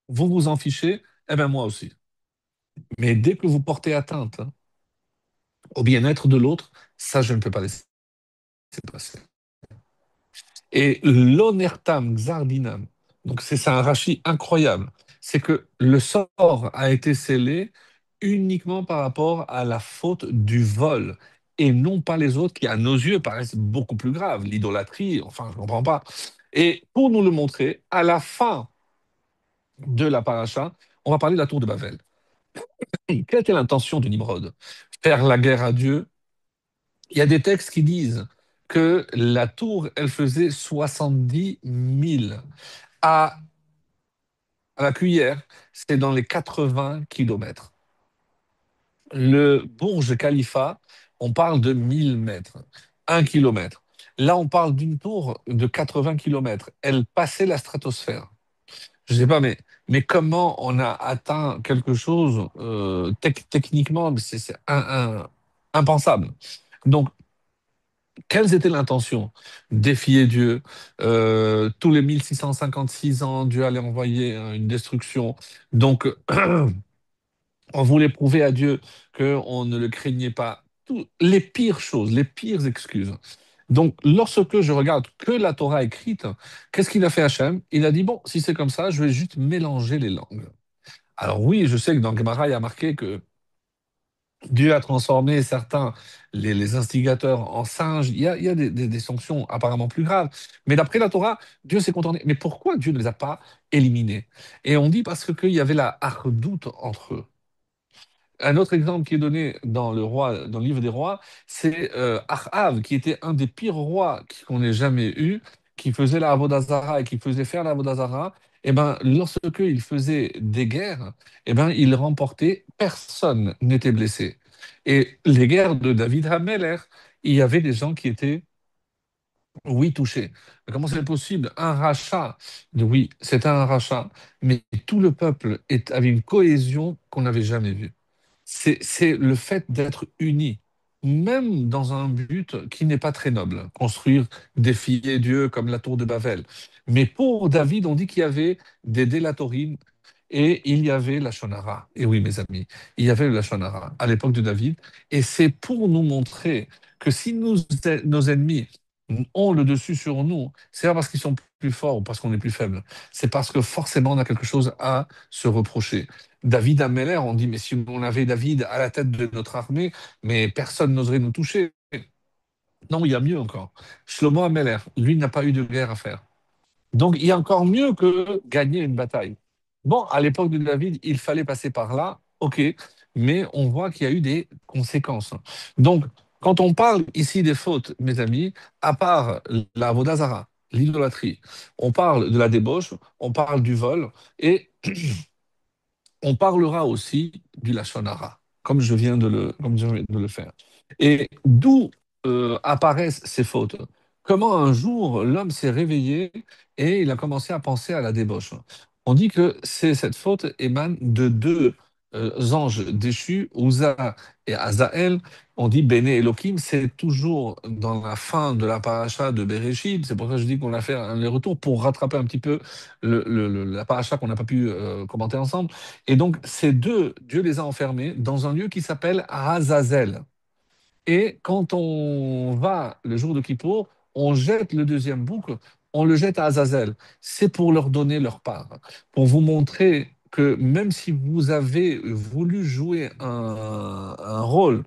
Speaker 1: vous vous en fichez, eh bien moi aussi. Mais dès que vous portez atteinte au bien-être de l'autre, ça, je ne peux pas laisser passer. Et l'onertam xardinam, donc c'est un rachis incroyable, c'est que le sort a été scellé uniquement par rapport à la faute du vol et non pas les autres qui, à nos yeux, paraissent beaucoup plus graves, l'idolâtrie, enfin, je ne comprends pas. Et pour nous le montrer, à la fin de la paracha, on va parler de la tour de Babel. Quelle était l'intention de Nimrod? Faire la guerre à Dieu. Il y a des textes qui disent que la tour, elle faisait 70 000. À, à la cuillère, c'est dans les 80 kilomètres. Le Burj Khalifa, on parle de 1 000 mètres, 1 kilomètre. Là, on parle d'une tour de 80 kilomètres. Elle passait la stratosphère. Je sais pas, mais comment on a atteint quelque chose techniquement, c'est impensable. Donc, quelles étaient l'intention? Défier Dieu. Tous les 1656 ans, Dieu allait envoyer une destruction. Donc, on voulait prouver à Dieu qu'on ne le craignait pas. Les pires choses, les pires excuses. Donc, lorsque je regarde que la Torah écrite, qu'est-ce qu'il a fait Hachem? Il a dit, bon, si c'est comme ça, je vais juste mélanger les langues. Alors oui, je sais que dans Gemara, il y a marqué que Dieu a transformé certains, les instigateurs, en singes. Il y a des sanctions apparemment plus graves. Mais d'après la Torah, Dieu s'est contenté. Mais pourquoi Dieu ne les a pas éliminés? Et on dit parce qu'il y avait la hardoute entre eux. Un autre exemple qui est donné dans le livre des rois, c'est Achav, qui était un des pires rois qu'on ait jamais eu, qui faisait la Avodazara et qui faisait faire la Avodazara. Et ben, lorsqu'il faisait des guerres, et ben, il remportait, personne n'était blessé. Et les guerres de David Hameler, il y avait des gens qui étaient, oui, touchés. Mais comment c'est possible? Un rachat, oui, c'était un rachat, mais tout le peuple avait une cohésion qu'on n'avait jamais vue. C'est le fait d'être unis, même dans un but qui n'est pas très noble, construire, défier Dieu comme la tour de Babel. Mais pour David, on dit qu'il y avait des délatorim et il y avait la Shonara. Et oui, mes amis, il y avait la Shonara à l'époque de David. Et c'est pour nous montrer que si nos ennemis ont le dessus sur nous, c'est pas parce qu'ils sont plus forts ou parce qu'on est plus faible. C'est parce que forcément on a quelque chose à se reprocher. David Ameller, on dit, mais si on avait David à la tête de notre armée, mais personne n'oserait nous toucher. Non, il y a mieux encore. Shlomo Ameller, lui, n'a pas eu de guerre à faire. Donc, il y a encore mieux que gagner une bataille. Bon, à l'époque de David, il fallait passer par là, ok, mais on voit qu'il y a eu des conséquences. Donc, quand on parle ici des fautes, mes amis, à part la Vodazara, l'idolâtrie, on parle de la débauche, on parle du vol, et on parlera aussi du Lachon Hara, comme je viens de le faire. Et d'où apparaissent ces fautes? Comment un jour l'homme s'est réveillé et il a commencé à penser à la débauche? On dit que cette faute émane de deux anges déchus, Uza et Azaël. On dit Béné Elohim, c'est toujours dans la fin de la paracha de Bereshit. C'est pour ça que je dis qu'on a fait un aller-retour pour rattraper un petit peu la paracha qu'on n'a pas pu commenter ensemble. Et donc, ces deux, Dieu les a enfermés dans un lieu qui s'appelle Azazel. Et quand on va le jour de Kippour, on jette le deuxième bouc, on le jette à Azazel. C'est pour leur donner leur part, pour vous montrer que même si vous avez voulu jouer un rôle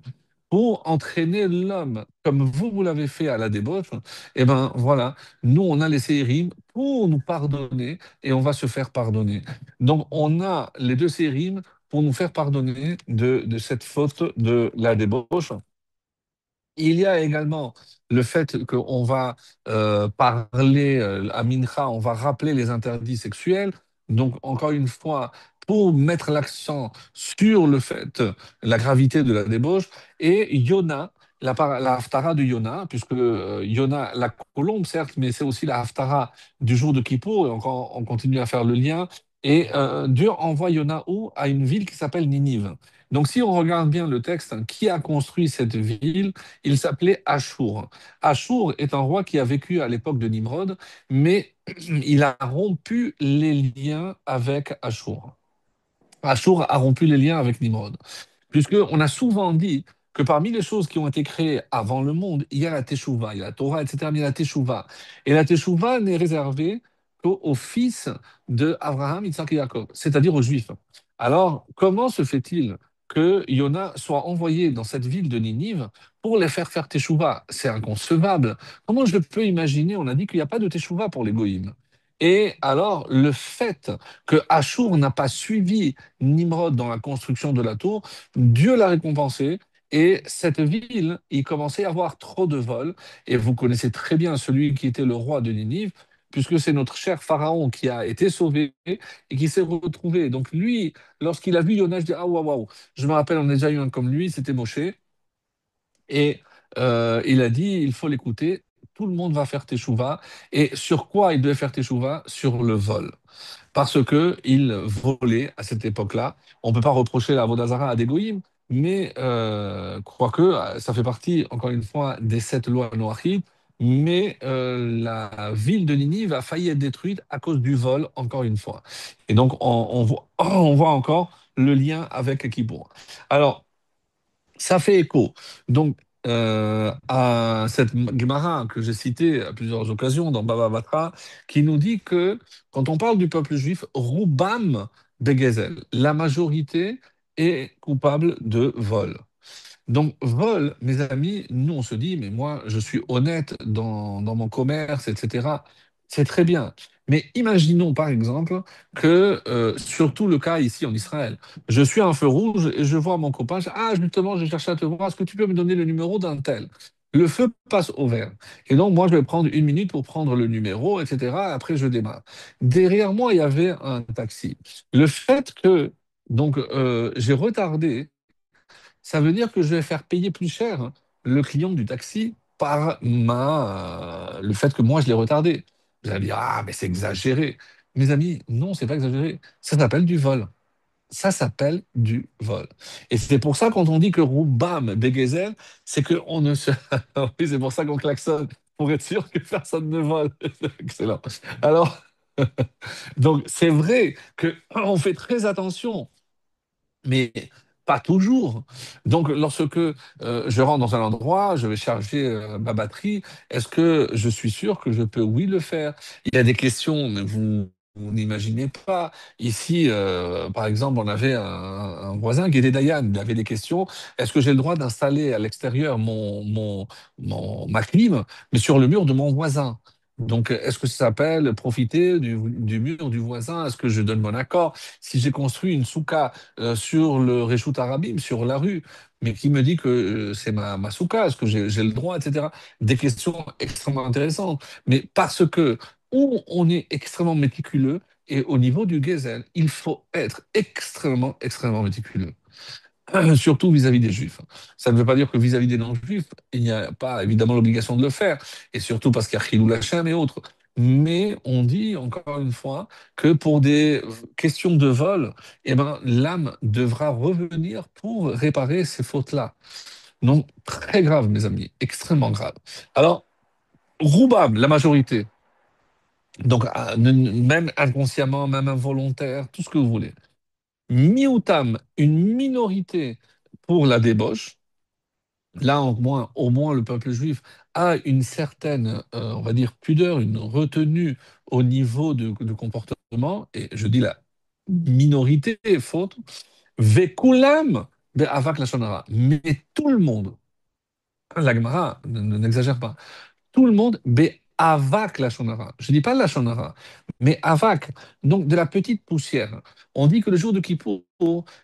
Speaker 1: pour entraîner l'homme, comme vous l'avez fait à la débauche, eh ben voilà, nous on a les sérim pour nous pardonner et on va se faire pardonner. Donc on a les deux sérim pour nous faire pardonner de cette faute de la débauche. Il y a également le fait qu'on va parler à Mincha, on va rappeler les interdits sexuels. Donc, encore une fois, pour mettre l'accent sur le fait, la gravité de la débauche, et Yona, la Haftara de Yona, puisque Yona, la colombe, certes, mais c'est aussi la Haftara du jour de Kippour, et encore, on continue à faire le lien. Et Dieu envoie Yona où? À une ville qui s'appelle Ninive. Donc, si on regarde bien le texte, hein, qui a construit cette ville? Il s'appelait Achour. Achour est un roi qui a vécu à l'époque de Nimrod, mais il a rompu les liens avec Achour. Achour a rompu les liens avec Nimrod. Puisqu'on a souvent dit que parmi les choses qui ont été créées avant le monde, il y a la Teshuvah, il y a la Torah, etc., mais il y a la Teshuvah. Et la Teshuvah n'est réservée qu'aux fils de Abraham, Isaac et Jacob, c'est-à-dire aux Juifs. Alors, comment se fait-il que Yona soit envoyé dans cette ville de Ninive pour les faire Teshuvah? C'est inconcevable. Comment je peux imaginer? On a dit qu'il n'y a pas de Teshuvah pour les Goïms. Et alors, le fait que Achour n'a pas suivi Nimrod dans la construction de la tour, Dieu l'a récompensé. Et cette ville, il commençait à avoir trop de vols. Et vous connaissez très bien celui qui était le roi de Ninive, puisque c'est notre cher Pharaon qui a été sauvé et qui s'est retrouvé. Donc lui, lorsqu'il a vu Yona, je dis, ah waouh, waouh. Je me rappelle, on a déjà eu un comme lui, c'était Moshe. Et il a dit, il faut l'écouter. Tout le monde va faire teshuva. Et sur quoi il devait faire teshuva? Sur le vol parce que il volait à cette époque-là. On ne peut pas reprocher la Vodazara à des goïms, mais quoique ça fait partie, encore une fois, des 7 lois noachides. Mais la ville de Ninive a failli être détruite à cause du vol, encore une fois. Et donc, on voit encore le lien avec Kippour. Alors, ça fait écho donc à cette Gemara que j'ai citée à plusieurs occasions dans Baba Batra, qui nous dit que quand on parle du peuple juif, Roubam Begezel, la majorité est coupable de vol. Donc, vol, mes amis, nous, on se dit, mais moi, je suis honnête dans mon commerce, etc. C'est très bien. Mais imaginons, par exemple, que, surtout le cas ici en Israël, je suis à un feu rouge et je vois mon copain, ah, justement, je cherchais à te voir, est-ce que tu peux me donner le numéro d'un tel? Le feu passe au vert. Et donc, moi, je vais prendre 1 minute pour prendre le numéro, etc. Après, je démarre. Derrière moi, il y avait un taxi. Le fait que, donc, j'ai retardé ça veut dire que je vais faire payer plus cher le client du taxi par le fait que moi je l'ai retardé. Vous allez me dire, ah, mais c'est exagéré. Mes amis, non, c'est pas exagéré. Ça s'appelle du vol. Ça s'appelle du vol. Et c'est pour ça quand on dit que Roubam Begezer, c'est qu'on ne se. Oui, c'est pour ça qu'on klaxonne, pour être sûr que personne ne vole. Excellent. Alors, donc c'est vrai qu'on fait très attention mais pas toujours. Donc, lorsque je rentre dans un endroit, je vais charger ma batterie, est-ce que je suis sûr que je peux, oui, le faire? Il y a des questions, mais vous n'imaginez pas. Ici, par exemple, on avait un voisin qui était Dayan, il avait des questions. Est-ce que j'ai le droit d'installer à l'extérieur ma clim, mais sur le mur de mon voisin? Donc, est-ce que ça s'appelle profiter du mur du voisin? Est-ce que je donne mon accord? Si j'ai construit une souka sur le Réchout Arabim, sur la rue, mais qui me dit que c'est ma souka, est-ce que j'ai le droit, etc. Des questions extrêmement intéressantes. Mais parce que où on est extrêmement méticuleux, et au niveau du gazelle, il faut être extrêmement, extrêmement méticuleux. Surtout vis-à-vis des juifs. Ça ne veut pas dire que vis-à-vis des non-juifs, il n'y a pas évidemment l'obligation de le faire, et surtout parce qu'il y a Chilou Lachem et autres. Mais on dit encore une fois que pour des questions de vol, eh ben, l'âme devra revenir pour réparer ces fautes-là. Donc, très grave, mes amis, extrêmement grave. Alors, Roubam, la majorité, donc même inconsciemment, même involontaire, tout ce que vous voulez. Mioutam, une minorité pour la débauche. Là, au moins, le peuple juif a une certaine, on va dire, pudeur, une retenue au niveau de comportement, et je dis la minorité est faute, vekulam avak la shonara. Mais tout le monde, la Gemara n'exagère pas, tout le monde, Avak la shonara. Je ne dis pas la shonara, mais avak, donc de la petite poussière. On dit que le jour de Kippour,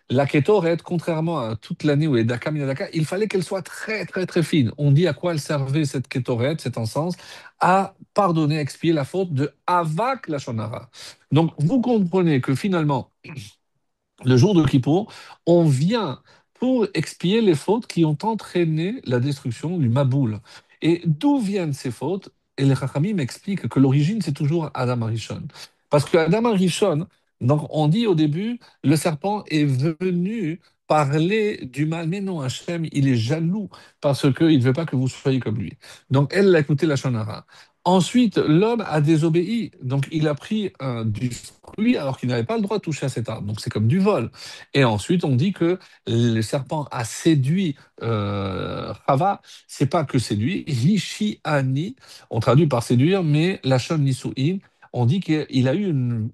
Speaker 1: la kétoret, contrairement à toute l'année où les daka minadaka, il fallait qu'elle soit très très très fine. On dit à quoi elle servait cette kétoret, cet encens, à pardonner, à expier la faute de avak la shonara. Donc vous comprenez que finalement, le jour de Kippour, on vient pour expier les fautes qui ont entraîné la destruction du Maboul. Et d'où viennent ces fautes? Et les Chachamim m'expliquent que l'origine, c'est toujours Adam Arishon. Parce que Adam Arishon, donc on dit au début, le serpent est venu parler du mal. Mais non, Hachem, il est jaloux parce qu'il ne veut pas que vous soyez comme lui. Donc elle a écouté la Shonara. Ensuite, l'homme a désobéi. Donc il a pris du fruit alors qu'il n'avait pas le droit de toucher à cet arbre. Donc c'est comme du vol. Et ensuite, on dit que le serpent a séduit Chava. C'est pas que séduit, Hishiani, on traduit par séduire, mais la Lachon Nisuin, on dit qu'il a eu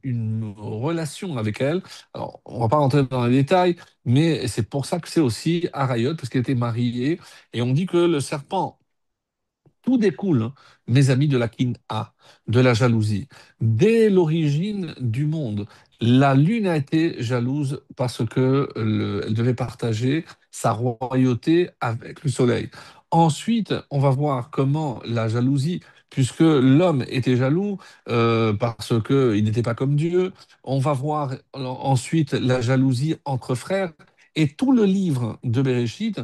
Speaker 1: une relation avec elle. Alors, on va pas rentrer dans les détails, mais c'est pour ça que c'est aussi Arayot, parce qu'il était marié. Et on dit que le serpent tout découle, hein, mes amis, de la quina, de la jalousie. Dès l'origine du monde, la lune a été jalouse parce que elle devait partager sa royauté avec le soleil. Ensuite, on va voir comment la jalousie, puisque l'homme était jaloux parce qu'il n'était pas comme Dieu, on va voir ensuite la jalousie entre frères. Et tout le livre de Bereshit,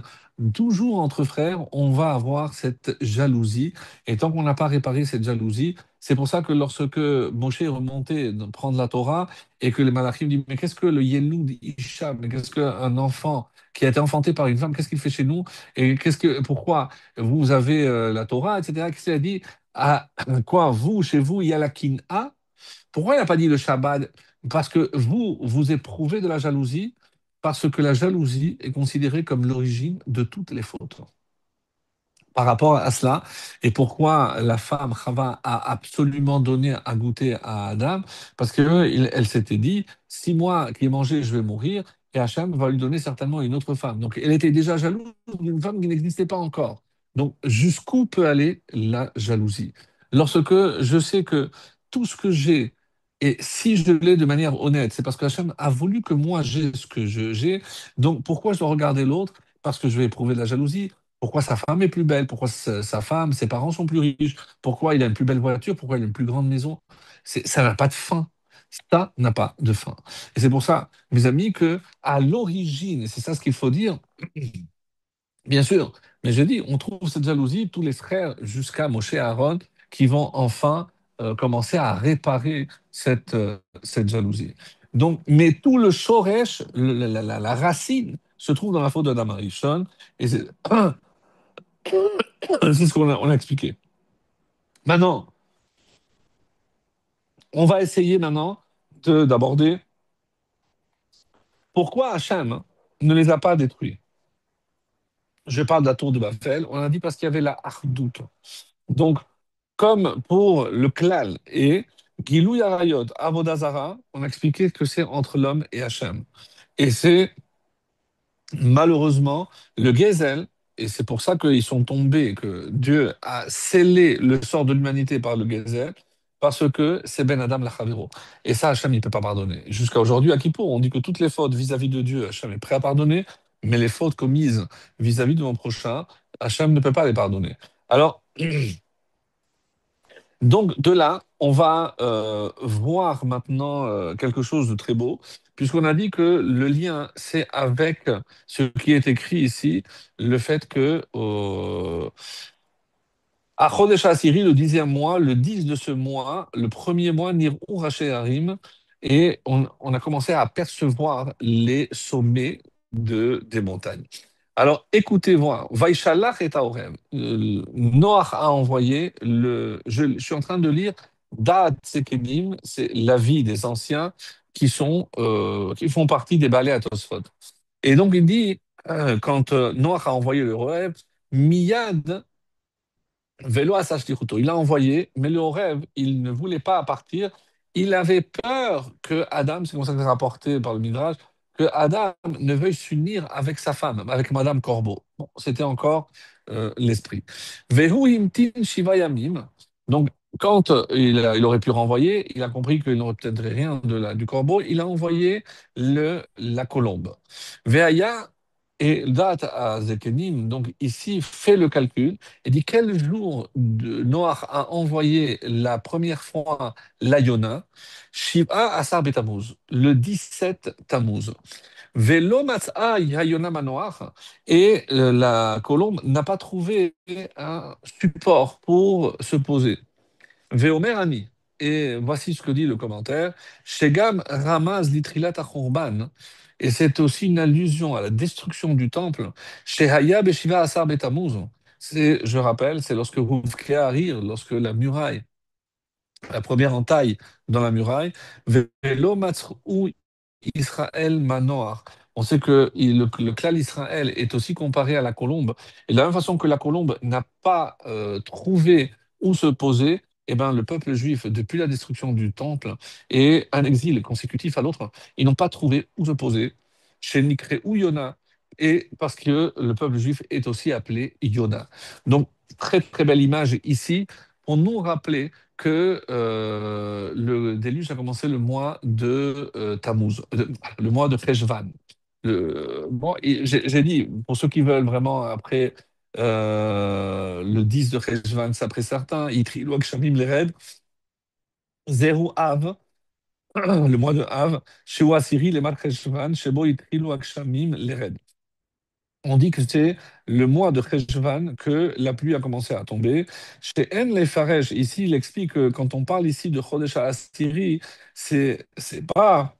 Speaker 1: toujours entre frères, on va avoir cette jalousie. Et tant qu'on n'a pas réparé cette jalousie, c'est pour ça que lorsque Moshe est remonté prendre la Torah et que les Malachim disent, mais qu'est-ce que le Yelud Isha, mais qu'est-ce qu'un enfant qui a été enfanté par une femme, qu'est-ce qu'il fait chez nous? Et pourquoi vous avez la Torah, etc. Qu'est-ce qu'il a dit? Ah, quoi, vous, chez vous, il y a la Kin'a? Pourquoi il n'a pas dit le Shabbat? Parce que vous éprouvez de la jalousie, parce que la jalousie est considérée comme l'origine de toutes les fautes par rapport à cela et pourquoi la femme Chava a absolument donné à goûter à Adam, parce qu'elle s'était dit, si moi qui ai mangé, je vais mourir, et Hacham va lui donner certainement une autre femme. Donc elle était déjà jalouse d'une femme qui n'existait pas encore. Donc jusqu'où peut aller la jalousie? Lorsque je sais que tout ce que j'ai, et si je l'ai de manière honnête, c'est parce que Hachem a voulu que moi j'ai ce que j'ai. Donc pourquoi je dois regarder l'autre? Parce que je vais éprouver de la jalousie. Pourquoi sa femme est plus belle? Pourquoi sa femme, ses parents sont plus riches? Pourquoi il a une plus belle voiture? Pourquoi il a une plus grande maison? Ça n'a pas de fin. Ça n'a pas de fin. Et c'est pour ça, mes amis, que à l'origine, et c'est ça ce qu'il faut dire, bien sûr, mais je dis, on trouve cette jalousie, tous les frères, jusqu'à Moshe et Aaron, qui vont enfin commencer à réparer cette jalousie. Donc, mais tout le shoresh, la racine, se trouve dans la faute d'Adam Arishon, et c'est c'est ce qu'on a expliqué. Maintenant, on va essayer maintenant d'aborder pourquoi Hachem ne les a pas détruits. Je parle de la tour de Babel. On a dit parce qu'il y avait la hardoute. Donc, comme pour le klal et Gilou Yarayot, Avodazara, on a expliqué que c'est entre l'homme et Hachem. Et c'est malheureusement le Gezel, et c'est pour ça qu'ils sont tombés, que Dieu a scellé le sort de l'humanité par le Gezel, parce que c'est Ben Adam Lachaviro. Et ça, Hachem, il ne peut pas pardonner. Jusqu'à aujourd'hui, à Kippour, on dit que toutes les fautes vis-à-vis de Dieu, Hachem est prêt à pardonner, mais les fautes commises vis-à-vis de mon prochain, Hachem ne peut pas les pardonner. Alors, donc de là, on va voir maintenant quelque chose de très beau, puisqu'on a dit que le lien, c'est avec ce qui est écrit ici, le fait que à Chodesh Asiri, le 10e mois, le 10 de ce mois, le premier mois, Nir Raché Harim, et on a commencé à apercevoir les sommets des montagnes. Alors écoutez voir, Vaishalach et Taorem. Noach a envoyé je suis en train de lire Da'at Sekenim, c'est la vie des anciens qui font partie des balais à Tosfot. Et donc il dit, quand Noach a envoyé le rêve, Miyad Vélo à Sashtiruto. Il a envoyé, mais le rêve, il ne voulait pas partir. Il avait peur que Adam, c'est comme ça que c'est rapporté par le Midrash, que Adam ne veuille s'unir avec sa femme, avec Madame Corbeau. Bon, c'était encore l'esprit. Vehu imtin shiva yamim. Donc, Quand il aurait pu renvoyer, il a compris qu'il n'aurait peut-être rien du corbeau, il a envoyé la colombe. Veaya et date à Zekenim, donc ici, fait le calcul et dit quel jour Noach a envoyé la première fois la Yona, Shiva Asar Betamuz, le 17 Tammuz. Velo mat'a Yayona Manoach, et la colombe n'a pas trouvé un support pour se poser. Veomer Ani. Et voici ce que dit le commentaire. Shegam Ramaz Litrilat Achorban. Et c'est aussi une allusion à la destruction du temple. Shehaya Beshiva Asar Betamuz. C'est, je rappelle, c'est lorsque Ruvkea rire, lorsque la muraille, la première entaille dans la muraille, Velo Matzrou Israël Manoar. On sait que le clan d'Israël est aussi comparé à la colombe. Et de la même façon que la colombe n'a pas trouvé où se poser, eh ben, le peuple juif, depuis la destruction du temple et un exil consécutif à l'autre, ils n'ont pas trouvé où se poser chez Nikré ou Yona, et parce que le peuple juif est aussi appelé Yona. Donc, très très belle image ici pour nous rappeler que le déluge a commencé le mois de Tammuz, le mois de Cheshvan. Bon, et j'ai dit, pour ceux qui veulent vraiment, après le 10 de Cheshvan, c'est après certains, Yitrilou Akshamim Lered, Zeru Av, le mois de Av, Shewa Asiri, le Mar Cheshvan, Shebo Yitrilou Akshamim Lered. On dit que c'est le mois de Cheshvan que la pluie a commencé à tomber. Chez En Lefaresh, ici, il explique que quand on parle ici de Chodesh HaAsiri, c'est pas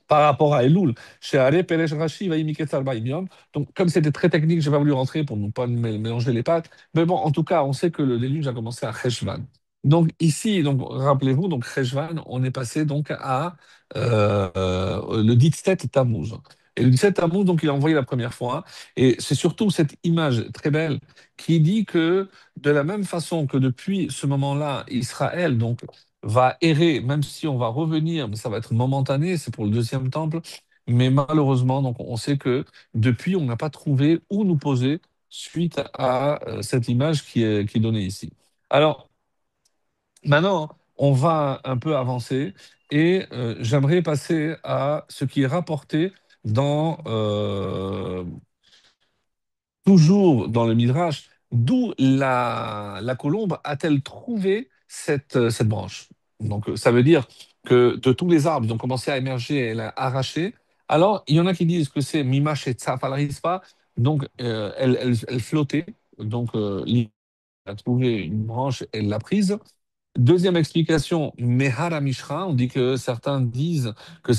Speaker 1: par rapport à Elul. Chez Are Pelesh Rashi, Vaïmiketz Arbaïm Yom. Donc, comme c'était très technique, je n'ai pas voulu rentrer pour ne pas mélanger les pattes. Mais bon, en tout cas, on sait que le déluge a commencé à Cheshvan. Donc, ici, donc, rappelez-vous, donc Cheshvan, on est passé donc à le 17 Tammuz. Et le 17 Tammuz, donc, il a envoyé la première fois. Et c'est surtout cette image très belle qui dit que, de la même façon que depuis ce moment-là, Israël, donc, va errer, même si on va revenir, mais ça va être momentané, c'est pour le deuxième temple. Mais malheureusement, donc on sait que depuis, on n'a pas trouvé où nous poser suite à cette image qui est donnée ici. Alors, maintenant, on va un peu avancer et j'aimerais passer à ce qui est rapporté dans toujours dans le Midrash, d'où la colombe a-t-elle trouvé cette branche? Donc, ça veut dire que de tous les arbres, ils ont commencé à émerger, elle a arraché. Alors, il y en a qui disent que c'est Mimash et Tzaf al Rispa, donc elle flottait. Donc, il a trouvé une branche, elle l'a prise. Deuxième explication, Mehara Mishra, on dit que certains disent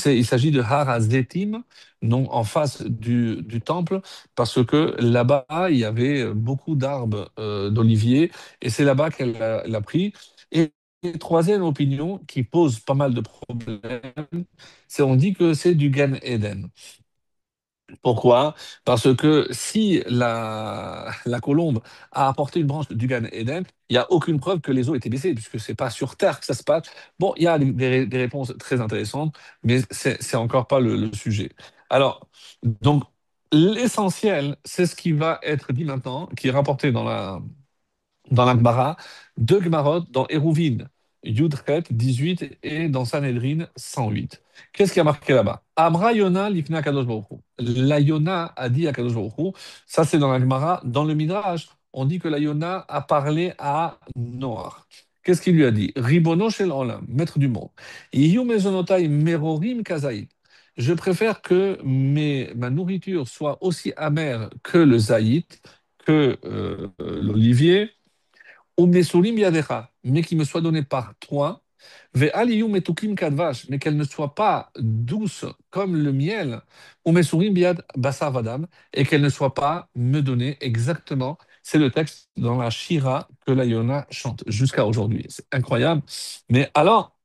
Speaker 1: il s'agit de Har HaZetim, non en face du temple, parce que là-bas, il y avait beaucoup d'arbres d'oliviers, et c'est là-bas qu'elle l'a pris. Et troisième opinion, qui pose pas mal de problèmes, c'est on dit que c'est du Gan Eden. Pourquoi? Parce que si la colombe a apporté une branche du Gan Eden, il n'y a aucune preuve que les eaux étaient baissées, puisque c'est pas sur Terre que ça se passe. Bon, il y a des réponses très intéressantes, mais c'est encore pas le sujet. Alors, donc, l'essentiel, c'est ce qui va être dit maintenant, qui est rapporté dans la Gemara, deux Gemarot dans Eruvin, Yudchet 18 et dans Sanhedrin 108. Qu'est-ce qui a marqué là-bas? Amra Yona lifna Kadosh Baruch Hu. La Yona a dit à Kadosh Baruch Hu, ça c'est dans la Gemara, dans le Midrash, on dit que la Yona a parlé à Noach. Qu'est-ce qu'il lui a dit? Ribono shel olam, maître du monde. Iyu mezonotai merorim kazaït. Je préfère que ma nourriture soit aussi amère que le zaït, que l'olivier, Umnesurim yadecha, mais qui me soit donné par toi, ve'aliyu metukim kadvash, mais qu'elle ne soit pas douce comme le miel, Umesurim biad basar vadam, et qu'elle ne soit pas me donnée exactement. C'est le texte dans la Shira que la Yona chante jusqu'à aujourd'hui. C'est incroyable. Mais alors,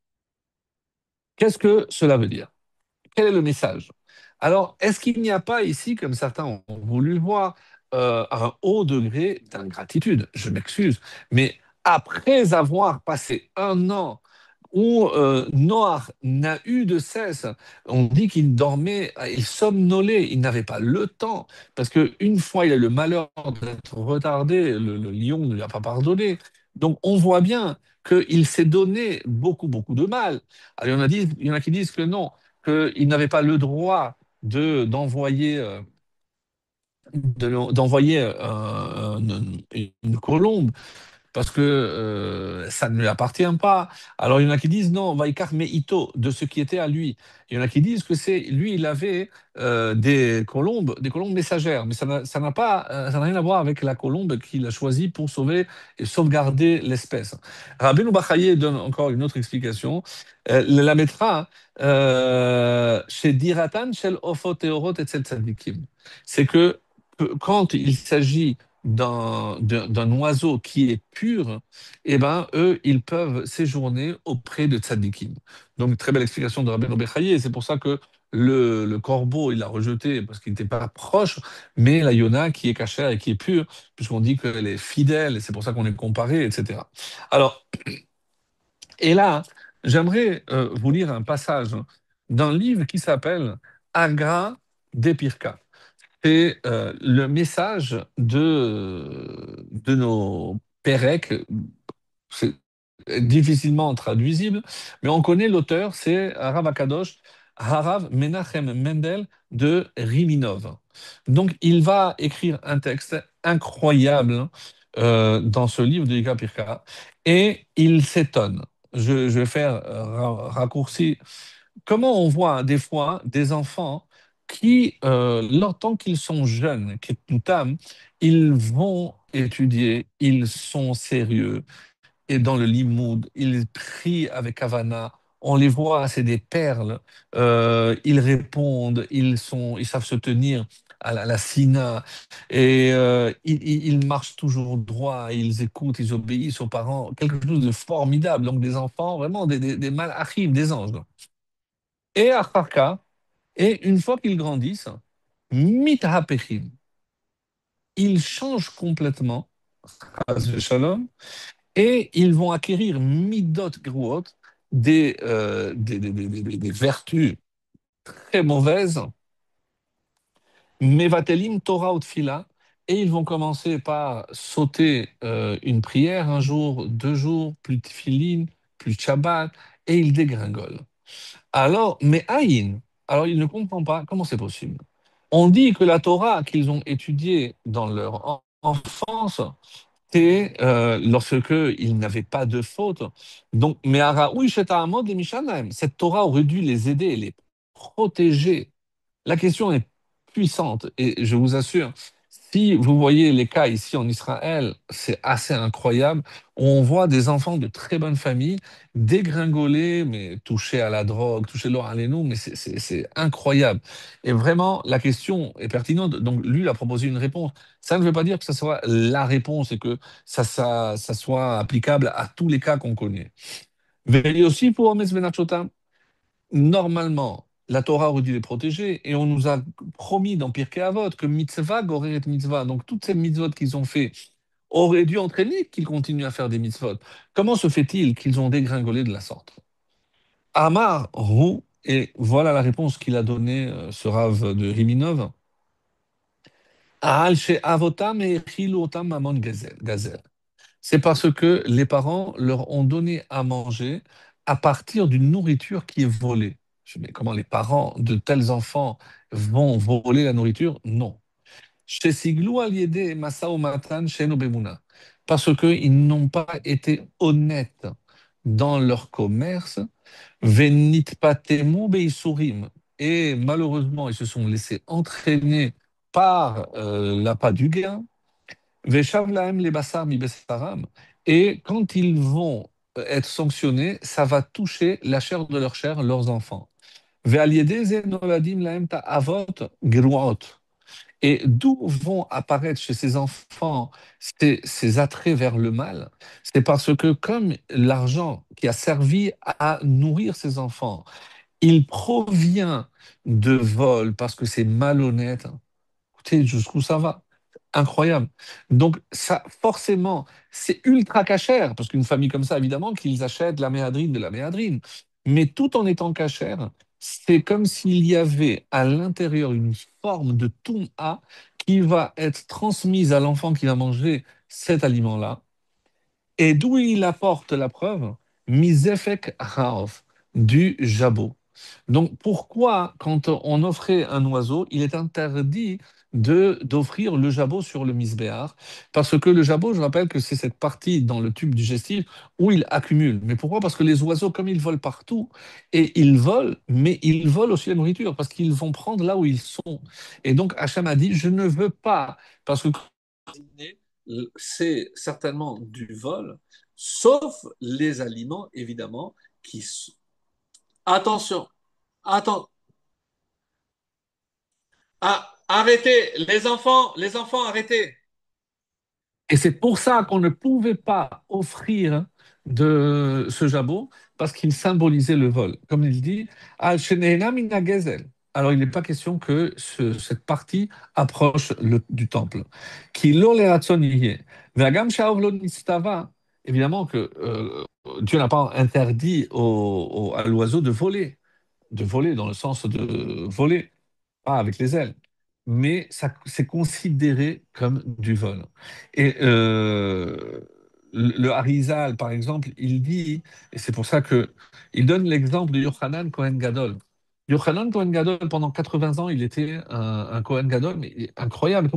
Speaker 1: qu'est-ce que cela veut dire? Quel est le message? Alors, est-ce qu'il n'y a pas ici, comme certains ont voulu le voir, un haut degré d'ingratitude? Je m'excuse, mais après avoir passé un an où Noach n'a eu de cesse, on dit qu'il dormait, il somnolait, il n'avait pas le temps, parce qu'une fois il a eu le malheur d'être retardé, le lion ne lui a pas pardonné. Donc, on voit bien qu'il s'est donné beaucoup, beaucoup de mal. Alors, il y en a qui disent que non, qu'il n'avait pas le droit d'envoyer d'envoyer une colombe parce que ça ne lui appartient pas. Alors il y en a qui disent non, Vaikar Meito, de ce qui était à lui. Il y en a qui disent que c'est lui, il avait des colombes messagères, mais ça n'a pas, ça n'a rien à voir avec la colombe qu'il a choisie pour sauver et sauvegarder l'espèce. Rabbeinu Bachaye donne encore une autre explication. La mettra chez Diratan, Shel Ofot Teorot et Tzadikim. C'est que quand il s'agit d'un oiseau qui est pur, eh ben, eux, ils peuvent séjourner auprès de tzadikim. Donc, très belle explication de Rabbi Bechaye, et c'est pour ça que le corbeau, il l'a rejeté parce qu'il n'était pas proche, mais la yona qui est cachère et qui est pure, puisqu'on dit qu'elle est fidèle, et c'est pour ça qu'on est comparé, etc. Alors, et là, j'aimerais vous lire un passage d'un livre qui s'appelle Agra d'Epirka. C'est le message de nos Pérec. C'est difficilement traduisible, mais on connaît l'auteur, c'est Rav Akadosh, Harav Menachem Mendel de Riminov. Donc il va écrire un texte incroyable dans ce livre de Yika Pirka, et il s'étonne. Je vais faire raccourci. Comment on voit des fois des enfants qui, tant qu'ils sont jeunes, Ketoutam, ils vont étudier, ils sont sérieux, et dans le limoud, ils prient avec Havana. On les voit, c'est des perles. Ils répondent, ils savent se tenir à la sina, et ils marchent toujours droit, ils écoutent, ils obéissent aux parents. Quelque chose de formidable. Donc des enfants, vraiment des malachim, des anges. Et Acharka, et une fois qu'ils grandissent, mitahapechim, ils changent complètement, Chas Shalom, et ils vont acquérir midot gruot, des vertus très mauvaises, mevatelim Torah ou tfila, et ils vont commencer par sauter une prière un jour, 2 jours, plus de tfilin, plus de Shabbat, et ils dégringolent. Alors, mais Aïn, alors il ne comprend pas comment c'est possible. On dit que la Torah qu'ils ont étudiée dans leur enfance, c'est lorsque ils n'avaient pas de faute. Donc, mais Araoui Shetaamod et Mishanaim, cette Torah aurait dû les aider, les protéger. La question est puissante et je vous assure, si vous voyez les cas ici en Israël, c'est assez incroyable. On voit des enfants de très bonne famille dégringoler, mais touchés à la drogue, touchés à nous, mais c'est incroyable. Et vraiment, la question est pertinente. Donc, lui, il a proposé une réponse. Ça ne veut pas dire que ce soit la réponse et que ça soit applicable à tous les cas qu'on connaît. Mais aussi pour Ometz Ben normalement, la Torah aurait dû les protéger et on nous a promis dans Pirkei Avot que mitzvah, goreret mitzvah, donc toutes ces mitzvot qu'ils ont fait auraient dû entraîner qu'ils continuent à faire des mitzvot. Comment se fait-il qu'ils ont dégringolé de la sorte? Amar Rou, et voilà la réponse qu'il a donnée, ce rave de Riminov. Aal she avotam et otam mamon gazel. C'est parce que les parents leur ont donné à manger à partir d'une nourriture qui est volée. Je dis, mais comment les parents de tels enfants vont voler la nourriture? Non. Chez Siglou Aliédé Masao Matan chez Nobemuna. Parce qu'ils n'ont pas été honnêtes dans leur commerce. Venit patemu beisurim. Et malheureusement, ils se sont laissés entraîner par l'appât du gain. Veshav lahem les bassar mi bessaram. Et quand ils vont être sanctionnés, ça va toucher la chair de leur chair, leurs enfants. Ve'aliede ze noladim lahem ta'avot geruot. Et d'où vont apparaître chez ces enfants ces attraits vers le mal? C'est parce que comme l'argent qui a servi à nourrir ces enfants, il provient de vol parce que c'est malhonnête. Écoutez, jusqu'où ça va? Incroyable. Donc, ça, forcément, c'est ultra cachère, parce qu'une famille comme ça, évidemment, qu'ils achètent la méhadrine de la méhadrine. Mais tout en étant cachère, c'est comme s'il y avait à l'intérieur une forme de toum'a qui va être transmise à l'enfant qui va manger cet aliment-là. Et d'où il apporte la preuve? Misefek Raov, du jabot. Donc pourquoi, quand on offrait un oiseau, il est interdit d'offrir le jabot sur le misbéar? Parce que le jabot, je rappelle que c'est cette partie dans le tube digestif où il accumule. Mais pourquoi? Parce que les oiseaux, comme ils volent partout, et ils volent, mais ils volent aussi la nourriture, parce qu'ils vont prendre là où ils sont. Et donc Hachem a dit, je ne veux pas, parce que c'est certainement du vol, sauf les aliments, évidemment, qui... Attention, attends, arrêtez, les enfants, arrêtez. Et c'est pour ça qu'on ne pouvait pas offrir de ce jabot, parce qu'il symbolisait le vol. Comme il dit, Al Shenena mina gezel. Alors, il n'est pas question que cette partie approche du temple. Qui lo le ratson yeh. Ve'agam sha'ov lo nistava. Évidemment que Dieu n'a pas interdit à l'oiseau de voler dans le sens de voler pas avec les ailes, mais ça, c'est considéré comme du vol. Et le Harizal, par exemple, il dit, et c'est pour ça que il donne l'exemple de Yochanan Cohen Gadol. Yochanan Cohen Gadol, pendant 80 ans, il était un Cohen Gadol, mais incroyable.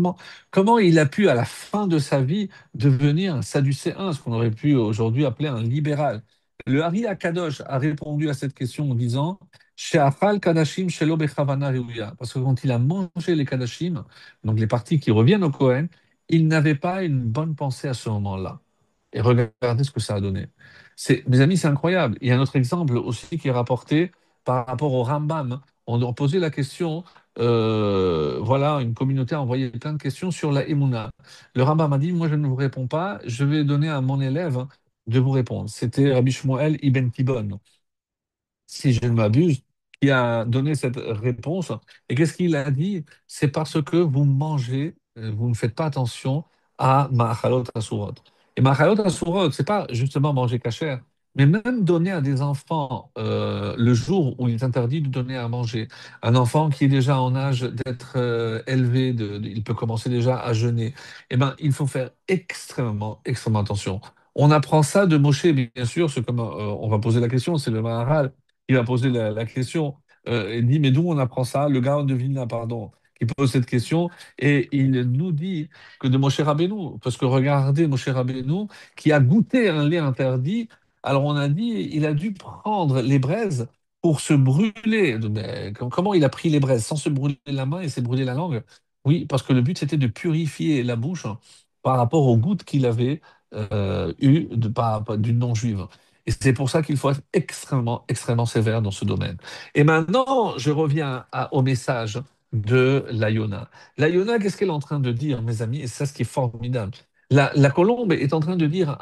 Speaker 1: Comment il a pu, à la fin de sa vie, devenir un sadducéen, ce qu'on aurait pu aujourd'hui appeler un libéral? Le Hari Akadosh a répondu à cette question en disant She'achal kadashim shelo bechavana reouya. Parce que quand il a mangé les kadashim, donc les parties qui reviennent au Kohen, il n'avait pas une bonne pensée à ce moment-là. Et regardez ce que ça a donné. Mes amis, c'est incroyable. Il y a un autre exemple aussi qui est rapporté par rapport au Rambam. On a posé la question, voilà, une communauté a envoyé plein de questions sur la Emouna. Le Rambam a dit, moi je ne vous réponds pas, je vais donner à mon élève de vous répondre. C'était Rabbi Shmuel Ibn Tibbon, si je ne m'abuse, qui a donné cette réponse. Et qu'est-ce qu'il a dit? C'est parce que vous mangez, vous ne faites pas attention à Ma'achalot Asurot. Et Ma'achalot Asurot, c'est pas justement manger cachère, mais même donner à des enfants le jour où il est interdit de donner à manger. Un enfant qui est déjà en âge d'être élevé, il peut commencer déjà à jeûner. Eh ben, il faut faire extrêmement, extrêmement attention. On apprend ça de Moshe, bien sûr, c'est comme on va poser la question, c'est le Maharal qui va poser la question. Il dit, mais d'où on apprend ça? Le Gaon de Vilna, pardon, qui pose cette question. Et il nous dit que de Moshe Rabbeinu, parce que regardez Moshe Rabbeinu, qui a goûté un lait interdit. Alors on a dit, il a dû prendre les braises pour se brûler. Mais comment il a pris les braises? Sans se brûler la main et s'est brûlé la langue? Oui, parce que le but, c'était de purifier la bouche par rapport aux gouttes qu'il avait eues d'une non-juive. Et c'est pour ça qu'il faut être extrêmement, extrêmement sévère dans ce domaine. Et maintenant, je reviens au message de l'Iona. L'Iona, qu'est-ce qu'elle est en train de dire, mes amis? Et c'est ça ce qui est formidable. La colombe est en train de dire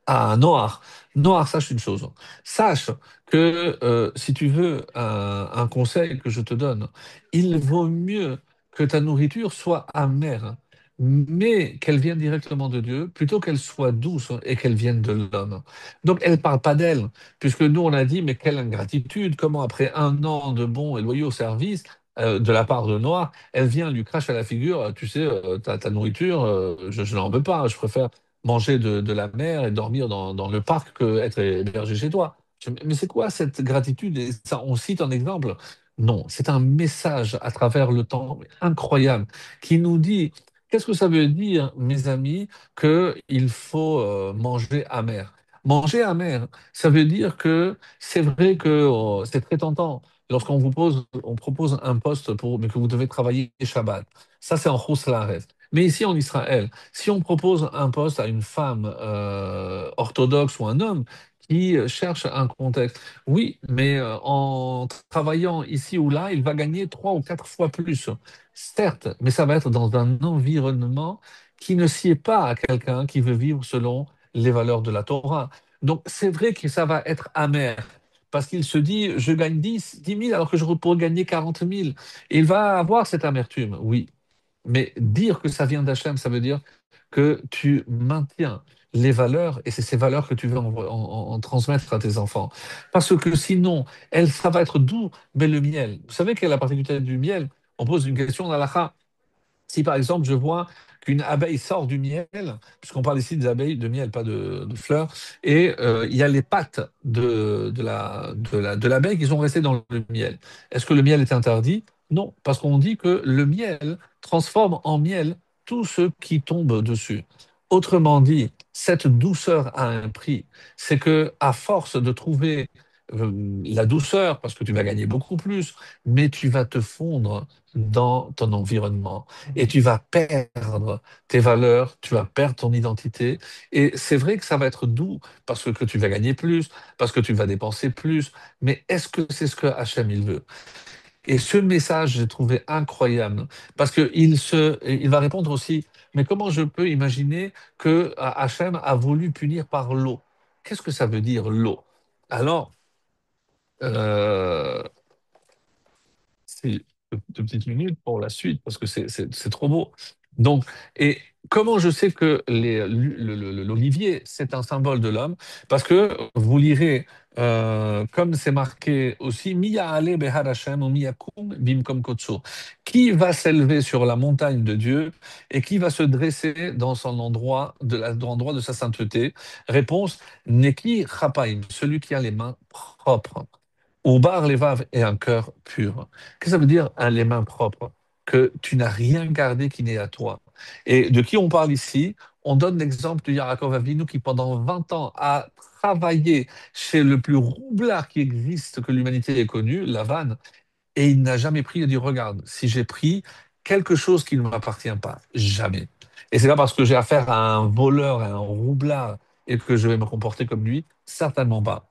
Speaker 1: Noir, Noir, sache une chose. Sache que si tu veux un conseil que je te donne, il vaut mieux que ta nourriture soit amère, mais qu'elle vienne directement de Dieu, plutôt qu'elle soit douce et qu'elle vienne de l'homme. Donc elle ne parle pas d'elle, puisque nous on a dit, mais quelle ingratitude, comment après un an de bons et loyaux services de la part de Noir, elle vient, lui crache à la figure, tu sais, ta nourriture, je n'en veux pas, je préfère manger de la mer et dormir dans le parc que être hébergé chez toi. Mais c'est quoi cette gratitude? Et ça, on cite un exemple. Non, c'est un message à travers le temps incroyable qui nous dit, qu'est-ce que ça veut dire, mes amis, qu'il faut manger amer? Manger amer, ça veut dire que c'est vrai que c'est très tentant lorsqu'on vous on propose un poste mais que vous devez travailler Shabbat. Ça, c'est en Rousselarès. Mais ici, en Israël, si on propose un poste à une femme orthodoxe ou un homme qui cherche un contexte, oui, mais en travaillant ici ou là, il va gagner 3 ou 4 fois plus. Certes, mais ça va être dans un environnement qui ne sied pas à quelqu'un qui veut vivre selon les valeurs de la Torah. Donc, c'est vrai que ça va être amer. Parce qu'il se dit, je gagne 10 000 alors que je pourrais gagner 40 000. Et il va avoir cette amertume, oui. Mais dire que ça vient d'Hachem, ça veut dire que tu maintiens les valeurs et c'est ces valeurs que tu veux en transmettre à tes enfants. Parce que sinon, ça va être doux, mais le miel. Vous savez quelle est la particularité du miel? On pose une question dans l'halakha. Si par exemple je vois qu'une abeille sort du miel, puisqu'on parle ici des abeilles de miel, pas de fleurs, et il y a les pattes de l'abeille qui sont restées dans le miel. Est-ce que le miel est interdit? Non, parce qu'on dit que le miel transforme en miel tout ce qui tombe dessus. Autrement dit, cette douceur a un prix. C'est que à force de trouver la douceur, parce que tu vas gagner beaucoup plus, mais tu vas te fondre dans ton environnement et tu vas perdre tes valeurs, tu vas perdre ton identité. Et c'est vrai que ça va être doux parce que tu vas gagner plus, parce que tu vas dépenser plus, mais est-ce que c'est ce que Hachem il veut? Et ce message, j'ai trouvé incroyable parce il va répondre aussi, mais comment je peux imaginer que Hachem a voulu punir par l'eau? Qu'est-ce que ça veut dire l'eau? Alors, euh, c'est deux petites minutes pour la suite parce que c'est trop beau. Donc, et comment je sais que l'olivier, c'est un symbole de l'homme? Parce que vous lirez, comme c'est marqué aussi, Miya ale behar Hashem ou Miya kum bimkom kotso. Qui va s'élever sur la montagne de Dieu et qui va se dresser dans son endroit, l'endroit de sa sainteté? Réponse, Neki Chapaim, celui qui a les mains propres. Au bar levav et un cœur pur. Qu'est-ce que ça veut dire, les mains propres? Que tu n'as rien gardé qui n'est à toi. Et de qui on parle ici? On donne l'exemple de Yaakov Avinu qui, pendant 20 ans, a travaillé chez le plus roublard qui existe, que l'humanité ait connu, Lavan, et il n'a jamais pris et dit, regarde, si j'ai pris quelque chose qui ne m'appartient pas, jamais. Et c'est pas parce que j'ai affaire à un voleur, à un roublard, et que je vais me comporter comme lui, certainement pas.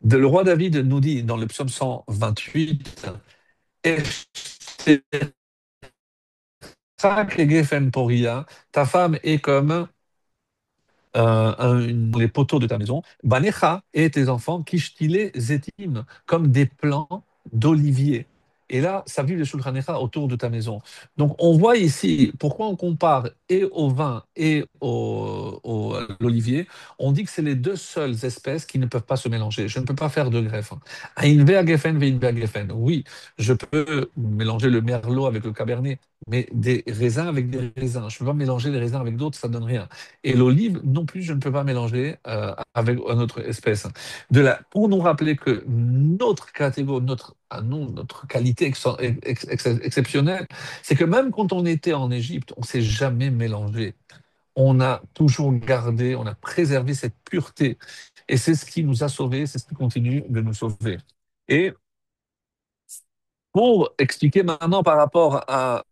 Speaker 1: Le roi David nous dit dans le psaume 128, ta femme est comme les poteaux de ta maison, Banecha et tes enfants, Kishtile Zetim, comme des plants d'olivier. Et là, ça vit le Shulchan Aruch autour de ta maison. Donc, on voit ici, pourquoi on compare et au vin et à l'olivier, on dit que c'est les deux seules espèces qui ne peuvent pas se mélanger. Je ne peux pas faire de greffe. Ein Geffen, vein Geffen. Oui, je peux mélanger le merlot avec le cabernet, mais des raisins avec des raisins. Je ne peux pas mélanger les raisins avec d'autres, ça ne donne rien. Et l'olive, non plus, je ne peux pas mélanger avec une autre espèce. Pour nous rappeler que notre catégorie, notre qualité exceptionnelle, c'est que même quand on était en Égypte, on ne s'est jamais mélangé. On a toujours gardé, on a préservé cette pureté. Et c'est ce qui nous a sauvés, c'est ce qui continue de nous sauver. Et pour expliquer maintenant par rapport à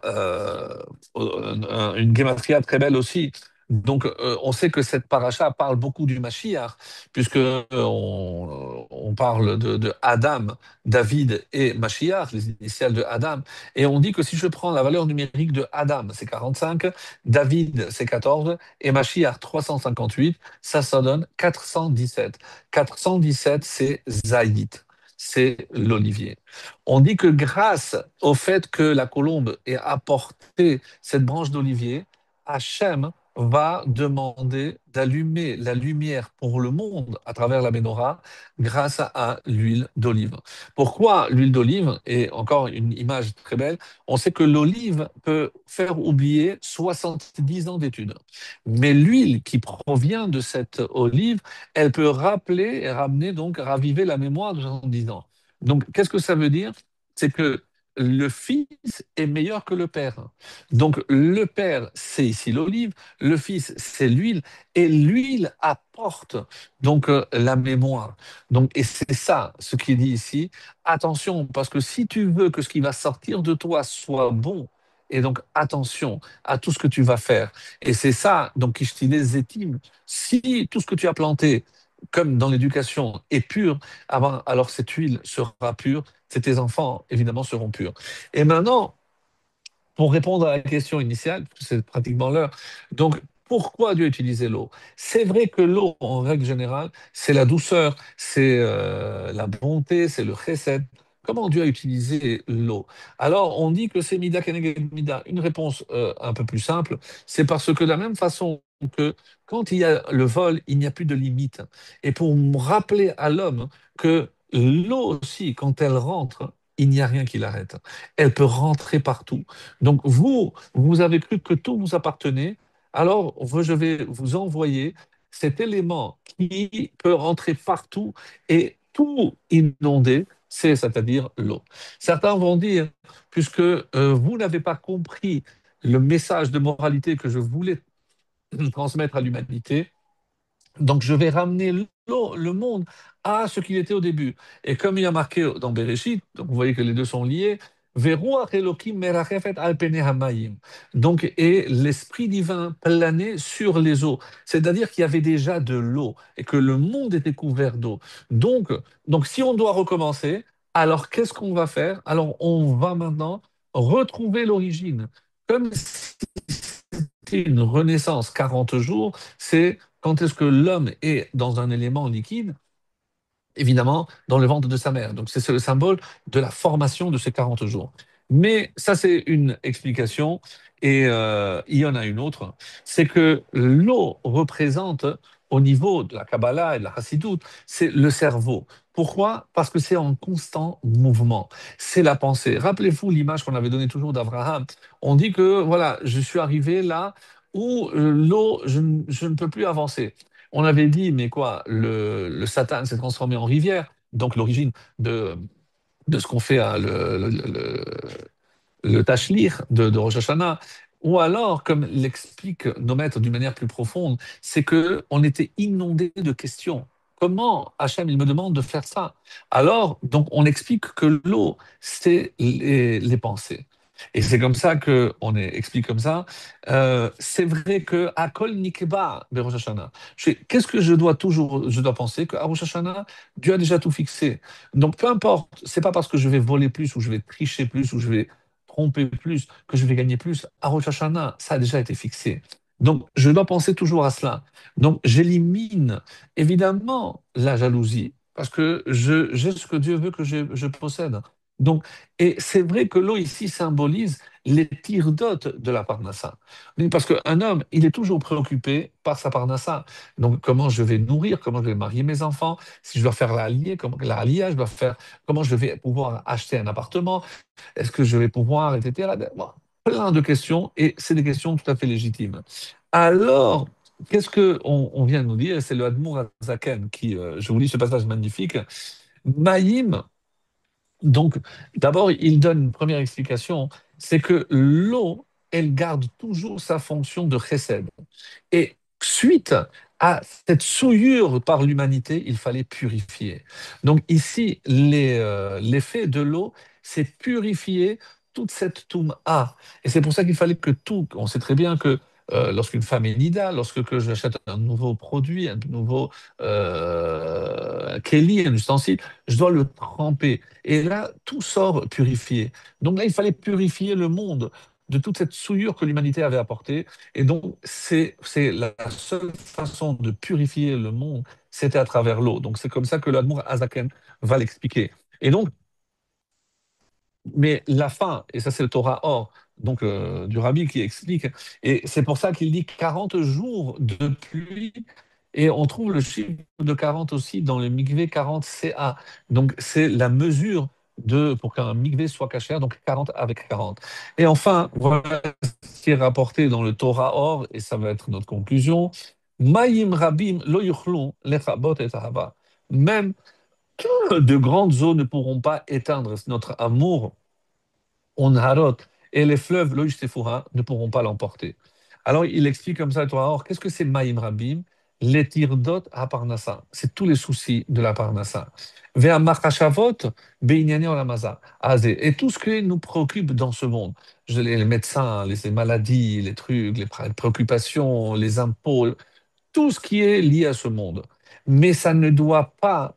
Speaker 1: une gematria très belle aussi. Donc, on sait que cette paracha parle beaucoup du Mashiach, puisque on parle de Adam, David et Mashiach, les initiales de Adam. Et on dit que si je prends la valeur numérique de Adam, c'est 45, David, c'est 14, et Mashiach, 358, ça donne 417. 417, c'est Zaïd, c'est l'olivier. On dit que grâce au fait que la colombe ait apporté cette branche d'olivier, Hachem va demander d'allumer la lumière pour le monde à travers la menorah grâce à l'huile d'olive. Pourquoi l'huile d'olive? Et encore une image très belle, on sait que l'olive peut faire oublier 70 ans d'études. Mais l'huile qui provient de cette olive, elle peut rappeler et ramener, donc raviver la mémoire de 70 ans. Donc, qu'est-ce que ça veut dire? C'est que le fils est meilleur que le père. Donc, le père, c'est ici l'olive, le fils, c'est l'huile, et l'huile apporte donc la mémoire. Donc, et c'est ça ce qui est dit ici. Attention, parce que si tu veux que ce qui va sortir de toi soit bon, et donc attention à tout ce que tu vas faire. Et c'est ça, donc, Kishtine Zetim, si tout ce que tu as planté, comme dans l'éducation, est pur, ah ben, alors cette huile sera pure, tes enfants, évidemment, seront purs. Et maintenant, pour répondre à la question initiale, c'est pratiquement l'heure, donc pourquoi Dieu a utilisé l'eau? C'est vrai que l'eau, en règle générale, c'est la douceur, c'est la bonté, c'est le chesed. Comment Dieu a utilisé l'eau? Alors, on dit que c'est Mida Keneged Mida. Une réponse un peu plus simple, c'est parce que de la même façon que quand il y a le vol, il n'y a plus de limite. Et pour rappeler à l'homme que l'eau aussi, quand elle rentre, il n'y a rien qui l'arrête. Elle peut rentrer partout. Donc vous avez cru que tout vous appartenait. Alors je vais vous envoyer cet élément qui peut rentrer partout et tout inonder, c'est-à-dire l'eau. Certains vont dire, puisque vous n'avez pas compris le message de moralité que je voulais transmettre à l'humanité, donc, je vais ramener le monde à ce qu'il était au début. Et comme il y a marqué dans Bereshit, donc vous voyez que les deux sont liés, Veruach Elokim merachefet al pene hamayim. Donc, et l'Esprit divin planait sur les eaux. C'est-à-dire qu'il y avait déjà de l'eau et que le monde était couvert d'eau. Donc, donc, si on doit recommencer, alors qu'est-ce qu'on va faire? Alors, on va maintenant retrouver l'origine. Comme si c'était une renaissance 40 jours, c'est quand est-ce que l'homme est dans un élément liquide? Évidemment, dans le ventre de sa mère. Donc, c'est le symbole de la formation de ces 40 jours. Mais ça, c'est une explication. Et il y en a une autre, c'est que l'eau représente, au niveau de la Kabbalah et de la Chassidoute, c'est le cerveau. Pourquoi? Parce que c'est en constant mouvement. C'est la pensée. Rappelez-vous l'image qu'on avait donnée toujours d'Abraham. On dit que, voilà, je suis arrivé là où l'eau, je ne peux plus avancer. On avait dit, mais quoi, le Satan s'est transformé en rivière, donc l'origine de ce qu'on fait, hein, le tachlir de Rosh Hashanah. Ou alors, comme l'expliquent nos maîtres d'une manière plus profonde, c'est que on était inondé de questions. Comment Hachem, il me demande de faire ça? Alors, donc, on explique que l'eau, c'est les pensées. Et c'est comme ça qu'on explique comme ça. C'est vrai que à Kol Nikba de Rosh Hashanah, qu'est-ce que je dois penser qu'à Rosh Hashanah, Dieu a déjà tout fixé. Donc, peu importe, c'est pas parce que je vais voler plus ou je vais tricher plus ou je vais tromper plus, que je vais gagner plus. À Rosh Hashanah, ça a déjà été fixé. Donc, je dois penser toujours à cela. Donc, j'élimine évidemment la jalousie, parce que j'ai ce que Dieu veut que je possède. Donc, et c'est vrai que l'eau ici symbolise les tirdotes de la parnassa. Oui, parce qu'un homme, il est toujours préoccupé par sa parnassa. Donc, comment je vais nourrir, comment je vais marier mes enfants, si je dois faire la aliyah, je dois faire, comment je vais pouvoir acheter un appartement, est-ce que je vais pouvoir, etc. Bon, plein de questions, et c'est des questions tout à fait légitimes. Alors, qu'est-ce que on vient de nous dire? C'est le Admour Zaken qui, je vous lis ce passage magnifique. Maïm, donc, d'abord, il donne une première explication, c'est que l'eau, elle garde toujours sa fonction de chesed. Et suite à cette souillure par l'humanité, il fallait purifier. Donc ici, l'effet de l'eau, c'est purifier toute cette touma. Et c'est pour ça qu'il fallait que tout, on sait très bien que lorsqu'une femme est nida, lorsque que j'achète un nouveau produit, un nouveau kéli, un ustensile, je dois le tremper. Et là, tout sort purifié. Donc là, il fallait purifier le monde de toute cette souillure que l'humanité avait apportée. Et donc, c'est la seule façon de purifier le monde, c'était à travers l'eau. Donc, c'est comme ça que l'Admour Azaken va l'expliquer. Et donc, mais la fin, et ça c'est le Torah Or, donc du Rabbi qui explique, et c'est pour ça qu'il dit 40 jours de pluie, et on trouve le chiffre de 40 aussi dans le Mikvé 40 CA. Donc c'est la mesure pour qu'un Mikvé soit cachère, donc 40 avec 40. Et enfin, voilà ce qui est rapporté dans le Torah Or, et ça va être notre conclusion. Mayim Rabim lo yuchlon lechabot et ahava. Même de grandes eaux ne pourront pas éteindre notre amour on harot et les fleuves Loïch Sephora ne pourront pas l'emporter. Alors il explique comme ça, toi, alors qu'est-ce que c'est Maïm Rabim? Les tirdot à Parnassa. C'est tous les soucis de la Parnassa. Vea Makashavot, Beignane Olamaza. Azé. Et tout ce qui nous préoccupe dans ce monde. Les médecins, les maladies, les trucs, les préoccupations, les impôts, tout ce qui est lié à ce monde. Mais ça ne doit pas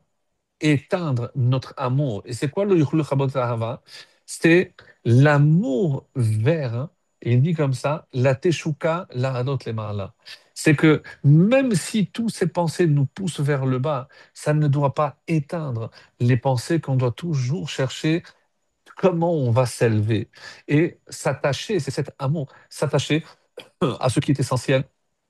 Speaker 1: éteindre notre amour. Et c'est quoi le Yuchlu Chabot Ahava? C'est l'amour vers, hein, et il dit comme ça, la Teshuka, la Hadot le Ma'ala. C'est que même si toutes ces pensées nous poussent vers le bas, ça ne doit pas éteindre les pensées qu'on doit toujours chercher comment on va s'élever et s'attacher, c'est cet amour, s'attacher à ce qui est essentiel.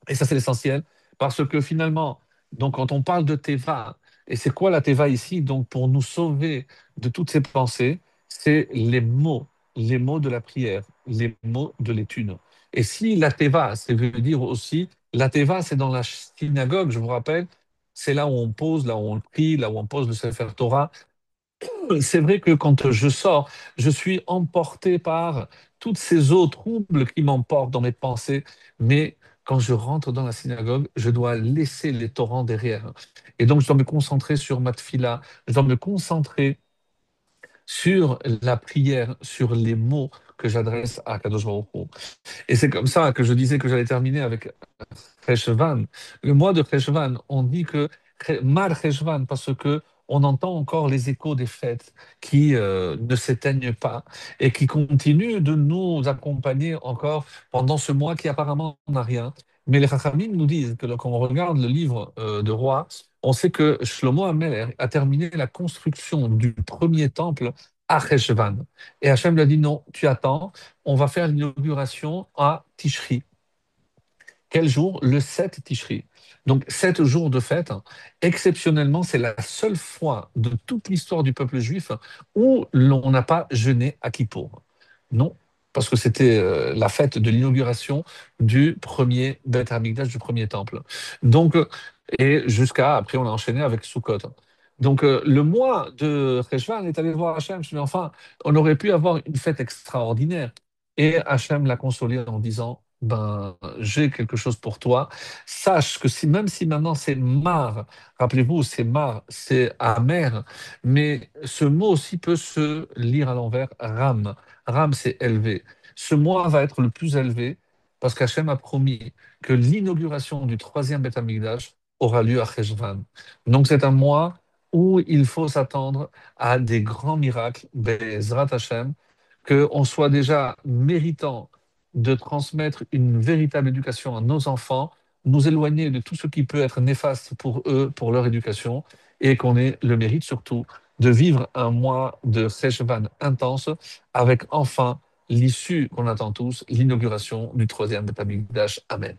Speaker 1: Et ça, c'est l'essentiel, parce que finalement, donc, quand on parle de Teva, et c'est quoi la Teva ici? Donc, pour nous sauver de toutes ces pensées, c'est les mots de la prière, les mots de l'étude. Et si la teva, ça veut dire aussi, la teva, c'est dans la synagogue, je vous rappelle, c'est là où on pose, là où on prie, là où on pose le Sefer Torah. C'est vrai que quand je sors, je suis emporté par toutes ces eaux troubles qui m'emportent dans mes pensées, mais quand je rentre dans la synagogue, je dois laisser les torrents derrière. Et donc, je dois me concentrer sur ma tfila, je dois me concentrer sur la prière, sur les mots que j'adresse à Kadosh Baruch Hu. Et c'est comme ça que je disais que j'allais terminer avec Cheshvan. Le mois de Cheshvan, on dit que Mar Cheshvan parce que on entend encore les échos des fêtes qui ne s'éteignent pas et qui continuent de nous accompagner encore pendant ce mois qui apparemment n'a rien. Mais les Chachamim nous disent que quand on regarde le livre de Rois, on sait que Shlomo Ameler a terminé la construction du premier temple à Cheshvan. Et Hachem lui a dit non, tu attends, on va faire l'inauguration à Tishri. Quel jour? Le 7 Tishri. Donc, 7 jours de fête. Exceptionnellement, c'est la seule fois de toute l'histoire du peuple juif où l'on n'a pas jeûné à Kippour. Non, parce que c'était la fête de l'inauguration du premier Beth Amikdash, du premier temple. Donc, et jusqu'à, après, on a enchaîné avec Sukkot. Donc, le mois de Cheshvan est allé voir Hachem. Je lui ai dit, enfin, on aurait pu avoir une fête extraordinaire. Et Hachem l'a consolé en disant, ben, j'ai quelque chose pour toi. Sache que si, même si maintenant c'est mar, rappelez-vous, c'est mar, c'est amer, mais ce mot aussi peut se lire à l'envers, ram. Ram, c'est élevé. Ce mois va être le plus élevé parce qu'Hachem a promis que l'inauguration du troisième Beth Amikdash aura lieu à Cheshvan. Donc c'est un mois où il faut s'attendre à des grands miracles, Bezrat Hachem, qu'on soit déjà méritant de transmettre une véritable éducation à nos enfants, nous éloigner de tout ce qui peut être néfaste pour eux, pour leur éducation, et qu'on ait le mérite surtout de vivre un mois de Seshvan intense avec enfin l'issue qu'on attend tous, l'inauguration du troisième Beth Amikdash. Amen.